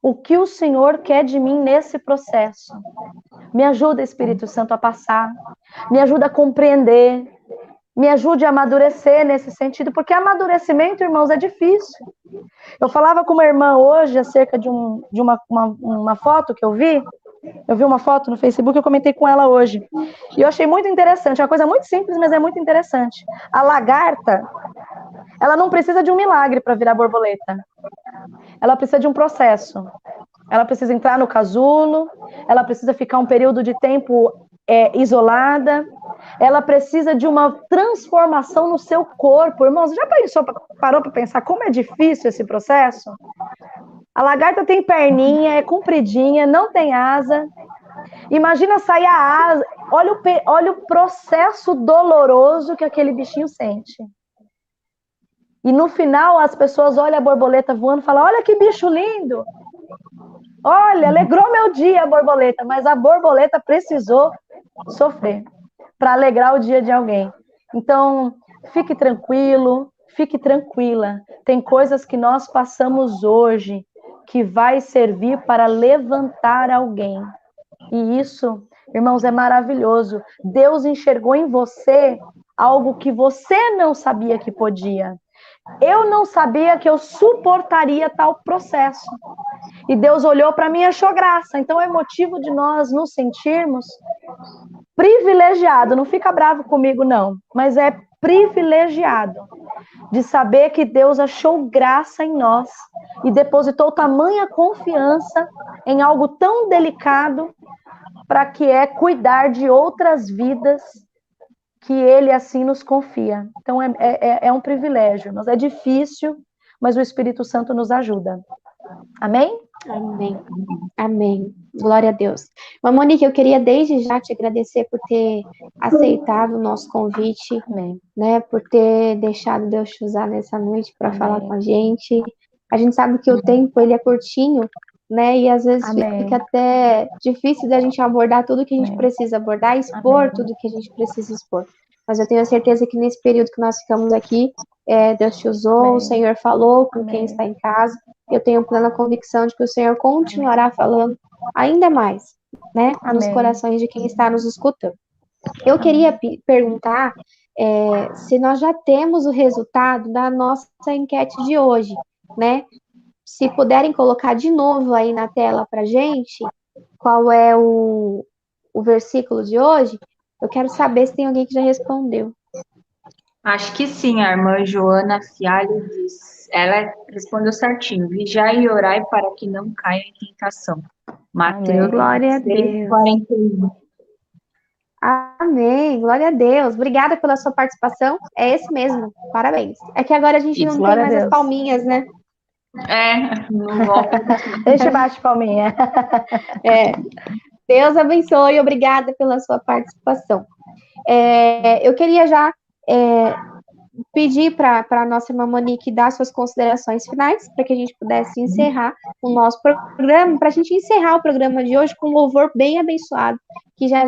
S5: O que o Senhor quer de mim nesse processo? Me ajuda, Espírito Santo, a passar. Me ajuda a compreender. Me ajude a amadurecer nesse sentido, porque amadurecimento, irmãos, é difícil. Eu falava com uma irmã hoje acerca de uma foto que eu vi uma foto no Facebook, eu comentei com ela hoje, e eu achei muito interessante, é uma coisa muito simples, mas é muito interessante. A lagarta, ela não precisa de um milagre para virar borboleta, ela precisa de um processo, ela precisa entrar no casulo, ela precisa ficar um período de tempo isolada, ela precisa de uma transformação no seu corpo. Irmãos, já parou para pensar como é difícil esse processo? A lagarta tem perninha, é compridinha, não tem asa. Imagina sair a asa, olha o processo doloroso que aquele bichinho sente. E no final as pessoas olham a borboleta voando e falam, olha que bicho lindo. Olha, alegrou meu dia a borboleta, mas a borboleta precisou sofrer para alegrar o dia de alguém. Então, fique tranquilo, fique tranquila. Tem coisas que nós passamos hoje que vai servir para levantar alguém. E isso, irmãos, é maravilhoso. Deus enxergou em você algo que você não sabia que podia. Eu não sabia que eu suportaria tal processo. E Deus olhou para mim e achou graça. Então é motivo de nós nos sentirmos privilegiado, não fica bravo comigo não, mas é privilegiado de saber que Deus achou graça em nós e depositou tamanha confiança em algo tão delicado para que é cuidar de outras vidas que Ele assim nos confia. Então é um privilégio, mas é difícil, mas o Espírito Santo nos ajuda. Amém?
S4: Amém. Amém. Glória a Deus. Mas, Monique, eu queria desde já te agradecer por ter aceitado o nosso convite,
S5: Amém.
S4: né? Por ter deixado Deus te usar nessa noite para falar com a gente. A gente sabe que o tempo, ele é curtinho, né? E às vezes fica até difícil da gente abordar tudo que a gente precisa abordar, expor tudo que a gente precisa expor. Mas eu tenho a certeza que nesse período que nós ficamos aqui, Deus te usou, o Senhor falou com quem está em casa. Eu tenho plena convicção de que o Senhor continuará falando ainda mais, né? Nos corações de quem está nos escutando. Eu queria perguntar se nós já temos o resultado da nossa enquete de hoje, né? Se puderem colocar de novo aí na tela para gente, qual é o versículo de hoje, eu quero saber se tem alguém que já respondeu.
S3: Acho que sim, a irmã Joana Fialho diz. Ela respondeu certinho. Vigiai e orai para que não caia em tentação. Mateus
S4: Glória a
S3: 6, 41.
S4: Amém, glória a Deus. Obrigada pela sua participação. É esse mesmo, parabéns. É que agora a gente não tem mais as palminhas, né?
S3: Não volta.
S5: A gente bate palminha.
S4: Deus abençoe, obrigada pela sua participação. Eu queria já pedir para a nossa irmã Monique dar suas considerações finais, para que a gente pudesse encerrar o nosso programa, para a gente encerrar o programa de hoje com um louvor bem abençoado, que já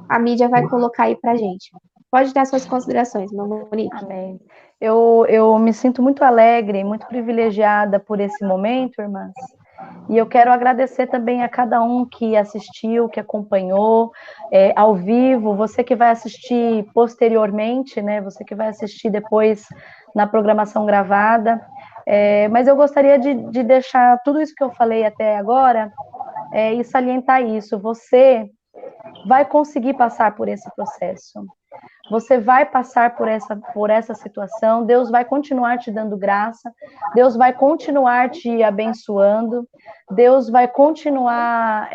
S4: a mídia vai colocar aí para a gente. Pode dar suas considerações, irmã Monique.
S5: Amém. Eu me sinto muito alegre, muito privilegiada por esse momento, irmãs. E eu quero agradecer também a cada um que assistiu, que acompanhou ao vivo, você que vai assistir posteriormente, né? Você que vai assistir depois na programação gravada. Mas eu gostaria de deixar tudo isso que eu falei até agora e salientar isso. Você vai conseguir passar por esse processo. Você vai passar por essa situação, Deus vai continuar te dando graça, Deus vai continuar te abençoando, Deus vai continuar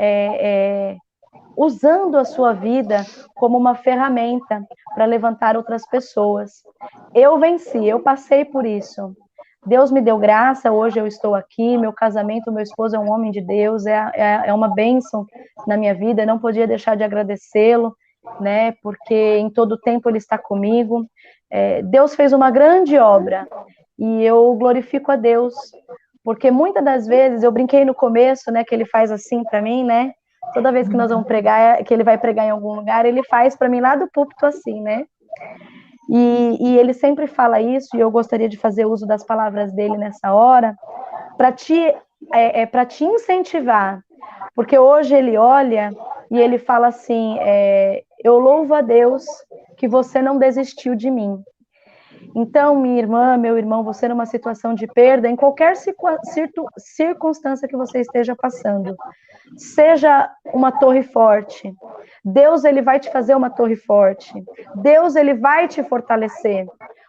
S5: usando a sua vida como uma ferramenta para levantar outras pessoas. Eu venci, eu passei por isso. Deus me deu graça, hoje eu estou aqui, meu casamento, meu esposo é um homem de Deus, é uma bênção na minha vida, não podia deixar de agradecê-lo, né, porque em todo tempo Ele está comigo. Deus fez uma grande obra e eu glorifico a Deus, porque muitas das vezes, eu brinquei no começo, né, que Ele faz assim para mim, né, toda vez que nós vamos pregar, que Ele vai pregar em algum lugar, Ele faz para mim lá do púlpito assim, né, e Ele sempre fala isso, e eu gostaria de fazer uso das palavras dele nessa hora, para te incentivar, porque hoje Ele olha e Ele fala assim, eu louvo a Deus que você não desistiu de mim. Então, minha irmã, meu irmão, você numa situação de perda, em qualquer circunstância que você esteja passando, seja uma torre forte. Deus, Ele vai te fazer uma torre forte. Deus, Ele vai te fortalecer.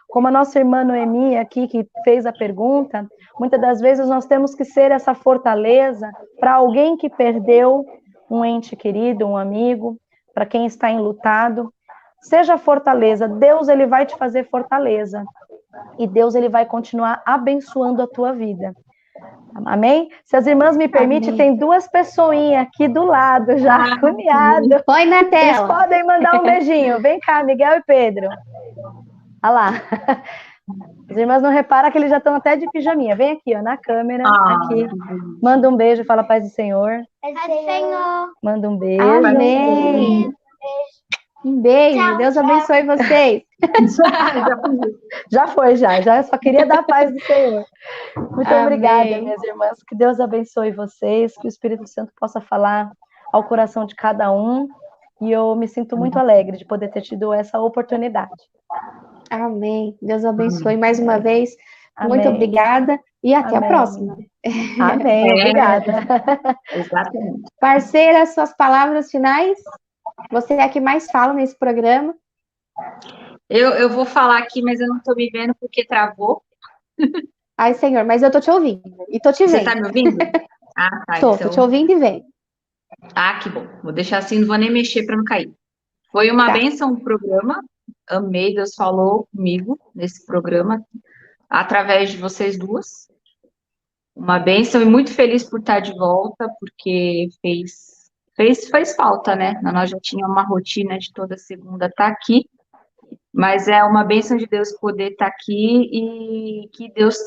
S5: Como a nossa irmã Noemi aqui, que fez a pergunta, muitas das vezes nós temos que ser essa fortaleza para alguém que perdeu um ente querido, um amigo, para quem está enlutado. Seja fortaleza, Deus Ele vai te fazer fortaleza. E Deus Ele vai continuar abençoando a tua vida. Amém? Se as irmãs me permitem, Amém. Tem duas pessoinhas aqui do lado, já agoniadas.
S4: Põe na tela.
S5: Eles podem mandar um beijinho. Vem cá, Miguel e Pedro. Olha lá. As irmãs não reparam que eles já estão até de pijaminha. Vem aqui, ó, na câmera. Aqui. Manda um beijo, fala paz do Senhor.
S6: Paz do Senhor.
S5: Manda um beijo.
S4: Amém. Um beijo. Tchau, Deus abençoe vocês.
S5: Já foi, já só queria dar a paz do Senhor. Muito obrigada, minhas irmãs. Que Deus abençoe vocês, que o Espírito Santo possa falar ao coração de cada um. E eu me sinto muito alegre de poder ter tido essa oportunidade.
S4: Amém. Deus abençoe mais uma vez. Amém. Muito obrigada e até a próxima.
S5: Amém. Obrigada.
S3: Exatamente.
S4: Parceira, suas palavras finais? Você é a que mais fala nesse programa.
S3: Eu vou falar aqui, mas eu não estou me vendo porque travou.
S4: Ai, Senhor, mas eu tô te ouvindo e tô te
S3: Você
S4: vendo.
S3: está me ouvindo? Ah, tá.
S4: Tô te ouvindo e vendo.
S3: Ah, que bom. Vou deixar assim, não vou nem mexer para não cair. Foi uma
S4: Tá.
S3: bênção o programa. Amei, Deus falou comigo nesse programa, através de vocês duas. Uma bênção e muito feliz por estar de volta, porque fez falta, né? Nós já tinha uma rotina de toda segunda estar aqui, mas é uma bênção de Deus poder estar aqui e que Deus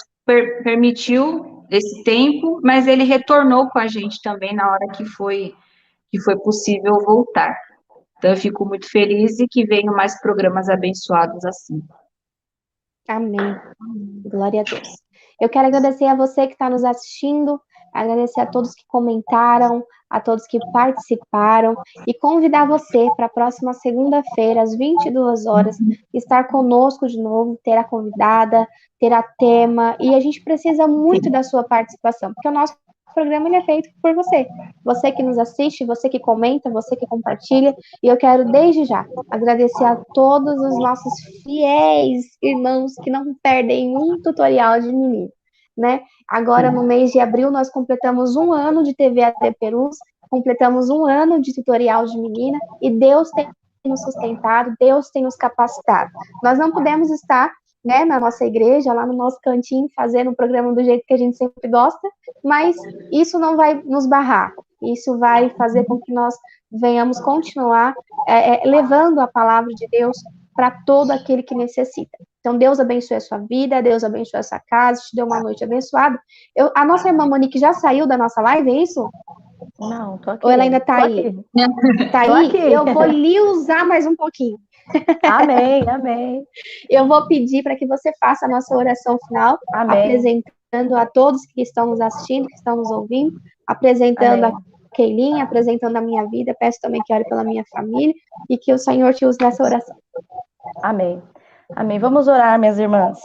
S3: permitiu esse tempo, mas Ele retornou com a gente também na hora que foi possível voltar. Então, eu fico muito feliz e que venham mais programas abençoados assim.
S4: Amém. Glória a Deus. Eu quero agradecer a você que está nos assistindo, agradecer a todos que comentaram, a todos que participaram e convidar você para a próxima segunda-feira, às 22 horas, estar conosco de novo, ter a convidada, ter a tema, e a gente precisa muito da sua participação, porque o nosso programa ele é feito por você. Você que nos assiste, você que comenta, você que compartilha, e eu quero desde já agradecer a todos os nossos fiéis irmãos que não perdem um tutorial de menino, né? Agora, no mês de abril, nós completamos 1 ano de TV AT Perus, completamos 1 ano de tutorial de menina, e Deus tem nos sustentado, Deus tem nos capacitado. Nós não pudemos estar, né, na nossa igreja, lá no nosso cantinho, fazendo o programa do jeito que a gente sempre gosta, mas isso não vai nos barrar, isso vai fazer com que nós venhamos continuar levando a palavra de Deus para todo aquele que necessita. Então, Deus abençoe a sua vida, Deus abençoe a sua casa, te dê uma noite abençoada. A nossa irmã Monique já saiu da nossa live, é isso?
S5: Não, tô aqui.
S4: Ou ela ainda está aí? Está aí?
S5: Aqui.
S4: Eu vou lhe usar mais um pouquinho.
S5: Amém, amém.
S4: Eu vou pedir para que você faça a nossa oração final,
S5: Amém.
S4: apresentando a todos que estão nos assistindo, que estão nos ouvindo, apresentando
S5: Amém.
S4: a Keilinha, apresentando a minha vida, peço também que ore pela minha família e que o Senhor te use nessa oração.
S5: Amém. Amém. Vamos orar, minhas irmãs.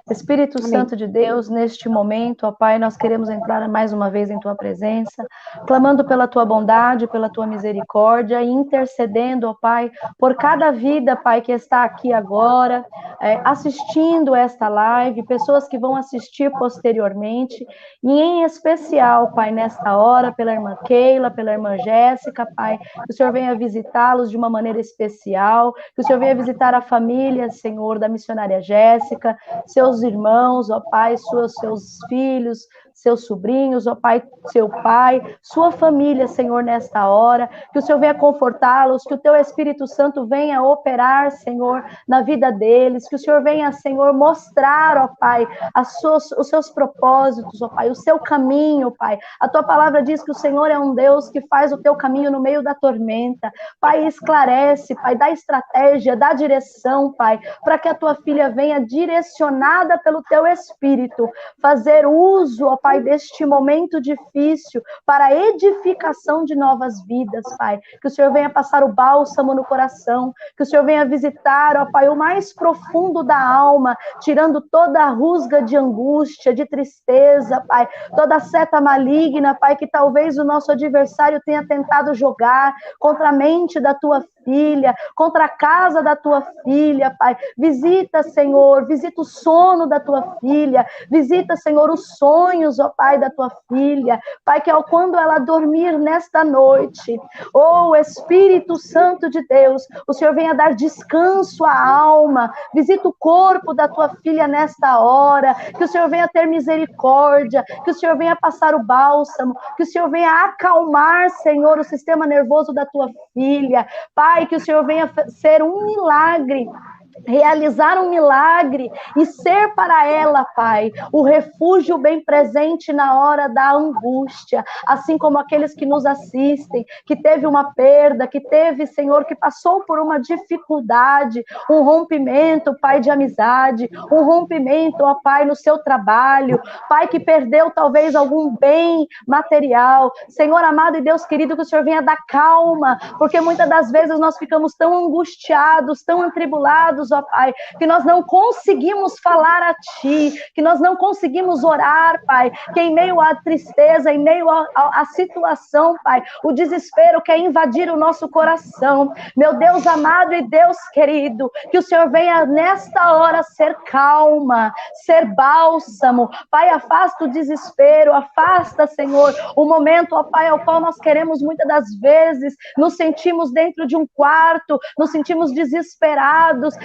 S5: Espírito
S4: Amém.
S5: Santo de Deus, neste momento, ó Pai, nós queremos entrar mais uma vez em Tua presença, clamando pela Tua bondade, pela Tua misericórdia e intercedendo, ó Pai, por cada vida, Pai, que está aqui agora, assistindo esta live, pessoas que vão assistir posteriormente, e em especial, Pai, nesta hora, pela irmã Keila, pela irmã Jéssica, Pai, que o Senhor venha visitá-los de uma maneira especial, que o Senhor venha visitar a família, Senhor, da missionária Jéssica, seus irmãos, ó Pai, seus filhos, seus sobrinhos, ó Pai, seu pai, sua família, Senhor, nesta hora, que o Senhor venha confortá-los, que o Teu Espírito Santo venha operar, Senhor, na vida deles, que o Senhor venha, Senhor, mostrar, ó Pai, os seus propósitos, ó Pai, o seu caminho, Pai. A Tua palavra diz que o Senhor é um Deus que faz o Teu caminho no meio da tormenta. Pai, esclarece, Pai, dá estratégia, dá direção, Pai, para que a Tua filha venha direcionada pelo Teu Espírito, fazer uso, ó Pai, deste momento difícil para a edificação de novas vidas, Pai. Que o Senhor venha passar o bálsamo no coração, que o Senhor venha visitar, ó Pai, o mais profundo da alma, tirando toda a rusga de angústia, de tristeza, Pai, toda seta maligna, Pai, que talvez o nosso adversário tenha tentado jogar contra a mente da Tua filha, contra a casa da Tua filha, Pai. Visita, Senhor, visita o sono da Tua filha, visita, Senhor, os sonhos, ó Pai, da Tua filha, Pai, que quando ela dormir nesta noite, oh Espírito Santo de Deus, o Senhor venha dar descanso à alma, visita o corpo da Tua filha nesta hora, que o Senhor venha ter misericórdia, que o Senhor venha passar o bálsamo, que o Senhor venha acalmar, Senhor, o sistema nervoso da Tua filha, Pai, que o Senhor venha ser um milagre, realizar um milagre e ser para ela, Pai, o refúgio bem presente na hora da angústia, assim como aqueles que nos assistem, que teve uma perda, que teve, Senhor, que passou por uma dificuldade, um rompimento, Pai, de amizade, um rompimento, ó Pai, no seu trabalho, Pai, que perdeu talvez algum bem material, Senhor amado e Deus querido, que o Senhor venha dar calma, porque muitas das vezes nós ficamos tão angustiados, tão atribulados, momentos, ó Pai, que nós não conseguimos falar a Ti, que nós não conseguimos orar, Pai, que em meio à tristeza, em meio à situação, Pai, o desespero quer invadir o nosso coração. Meu Deus amado e Deus querido, que o Senhor venha nesta hora ser calma, ser bálsamo. Pai, afasta o desespero, afasta, Senhor, o momento, ó Pai, ao qual nós queremos muitas das vezes, nos sentimos dentro de um quarto, nos sentimos desesperados,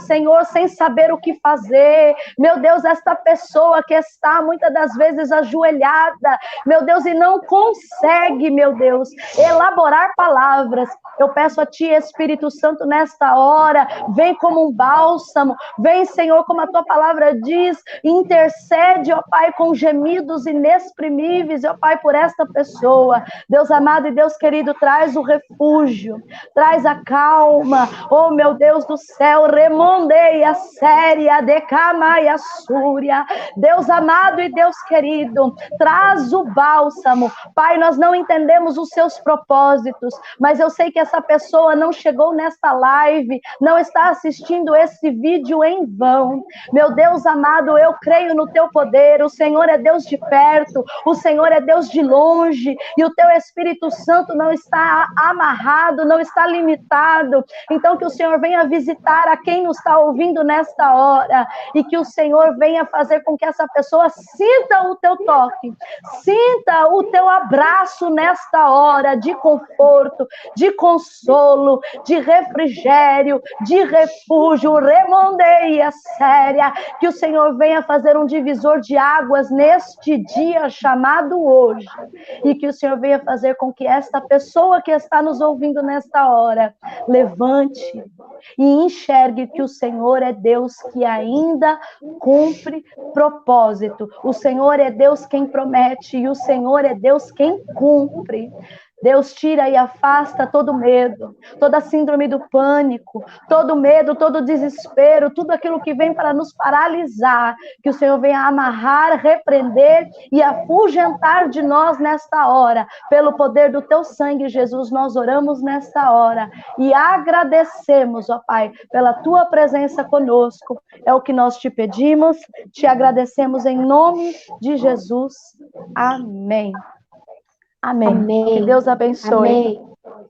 S5: Senhor, sem saber o que fazer. Meu Deus, esta pessoa que está muitas das vezes ajoelhada, meu Deus, e não consegue, meu Deus, elaborar palavras. Eu peço a Ti, Espírito Santo, nesta hora, vem como um bálsamo, vem, Senhor, como a Tua palavra diz, intercede, ó Pai, com gemidos inexprimíveis, ó Pai, por esta pessoa. Deus amado e Deus querido, traz o refúgio, traz a calma, oh meu Deus do céu, remondei a séria, decamai a súria. Deus amado e Deus querido, traz o bálsamo. Pai, nós não entendemos os seus propósitos, mas eu sei que essa pessoa não chegou nesta live, não está assistindo esse vídeo em vão. Meu Deus amado, eu creio no Teu poder. O Senhor é Deus de perto, o Senhor é Deus de longe, e o Teu Espírito Santo não está amarrado, não está limitado. Então que o Senhor venha visitar a quem nos está ouvindo nesta hora, e que o Senhor venha fazer com que essa pessoa sinta o Teu toque, sinta o Teu abraço nesta hora de conforto, de consolo, de refrigério, de refúgio. Remondeia séria, que o Senhor venha fazer um divisor de águas neste dia chamado hoje, e que o Senhor venha fazer com que esta pessoa que está nos ouvindo nesta hora levante e enxergue que o Senhor é Deus que ainda cumpre propósito. O Senhor é Deus quem promete e o Senhor é Deus quem cumpre. Deus tira e afasta todo medo, toda síndrome do pânico, todo medo, todo desespero, tudo aquilo que vem para nos paralisar, que o Senhor venha amarrar, repreender e afugentar de nós nesta hora. Pelo poder do Teu sangue, Jesus, nós oramos nesta hora e agradecemos, ó Pai, pela Tua presença conosco. É o que nós te pedimos, te agradecemos em nome de Jesus. Amém. Amém. Amém. Que Deus abençoe. Amém.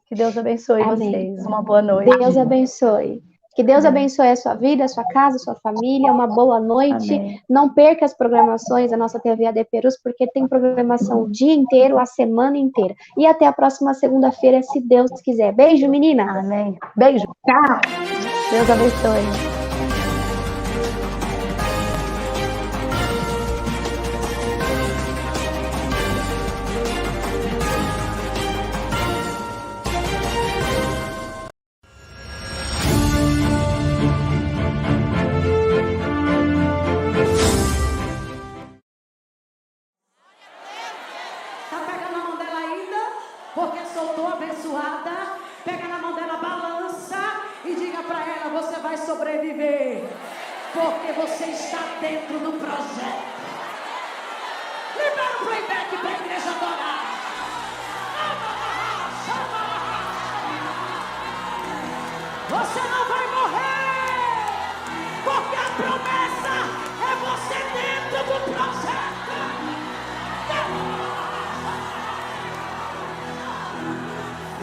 S5: Que Deus abençoe Amém. Vocês. Uma boa noite.
S4: Deus abençoe. Que Deus abençoe a sua vida, a sua casa, a sua família. Uma boa noite. Amém. Não perca as programações da nossa TV AD Perus, porque tem programação o dia inteiro, a semana inteira. E até a próxima segunda-feira, se Deus quiser. Beijo, menina.
S5: Amém. Beijo.
S4: Tchau.
S5: Deus abençoe.
S6: Porque soltou abençoada, pega na mão dela, balança e diga para ela, você vai sobreviver, porque você está dentro do projeto. Libera o playback para a igreja adorar. Você não vai morrer, porque a promessa é você dentro do projeto.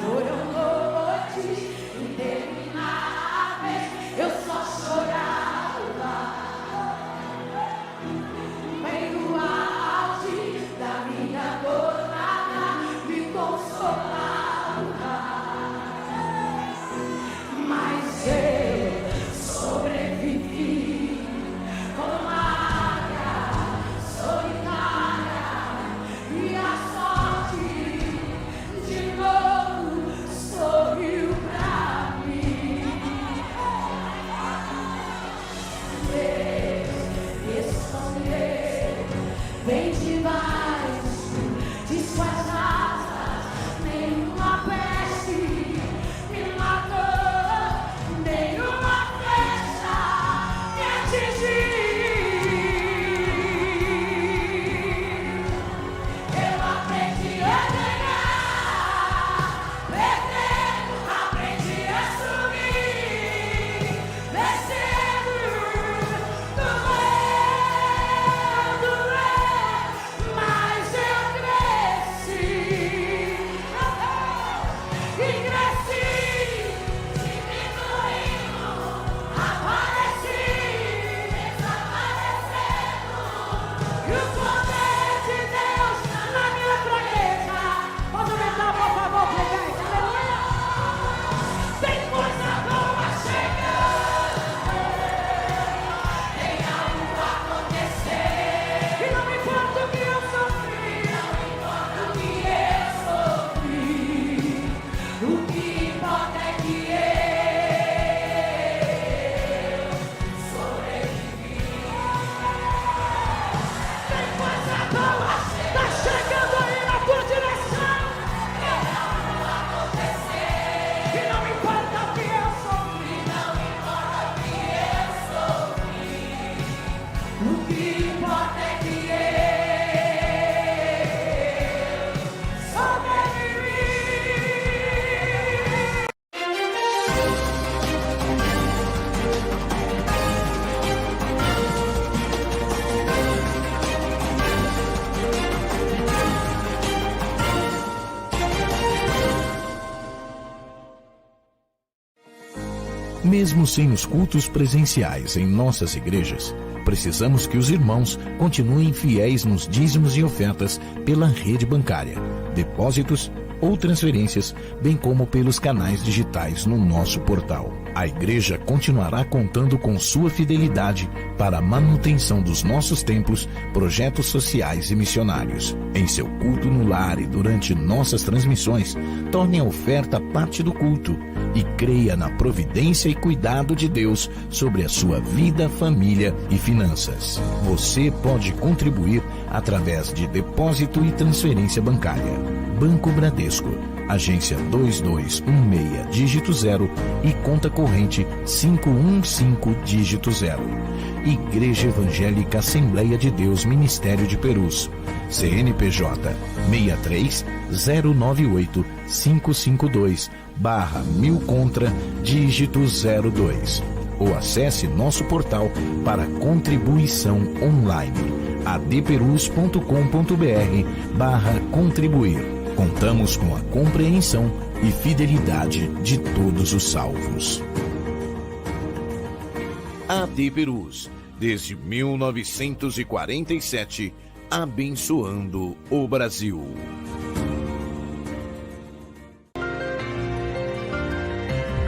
S6: Foram noites intermináveis, eu só chorava.
S1: Mesmo sem os cultos presenciais em nossas igrejas, precisamos que os irmãos continuem fiéis nos dízimos e ofertas pela rede bancária, depósitos ou transferências, bem como pelos canais digitais no nosso portal. A igreja continuará contando com sua fidelidade para a manutenção dos nossos templos, projetos sociais e missionários. Em seu culto no lar e durante nossas transmissões, torne a oferta parte do culto e creia na providência e cuidado de Deus sobre a sua vida, família e finanças. Você pode contribuir através de depósito e transferência bancária. Banco Bradesco, agência 2216, dígito 0 e conta corrente 515, dígito 0. Igreja Evangélica Assembleia de Deus Ministério de Perus, CNPJ 63-098-552/1000 contra, dígito 02. Ou acesse nosso portal para contribuição online, adperus.com.br/contribuir. Contamos com a compreensão e fidelidade de todos os salvos. AD Perus, desde 1947, abençoando o Brasil.